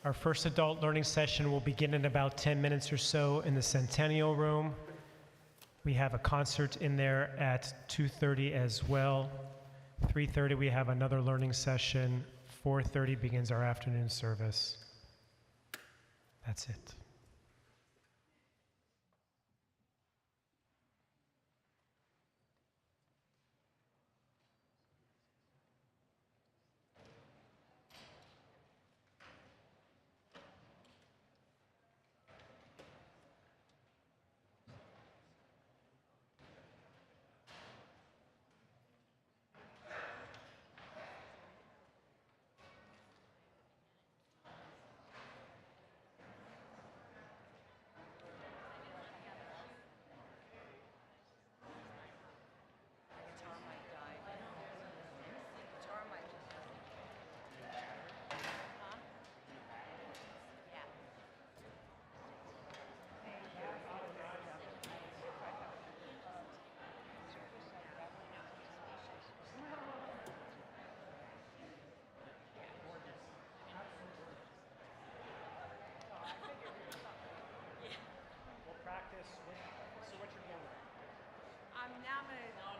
Our first adult learning session will begin in about 10 minutes or so in the Centennial Room. We have a concert in there at 2:30 as well. 3:30 we have another learning session. 4:30 begins our afternoon service. That's it. I'm now going to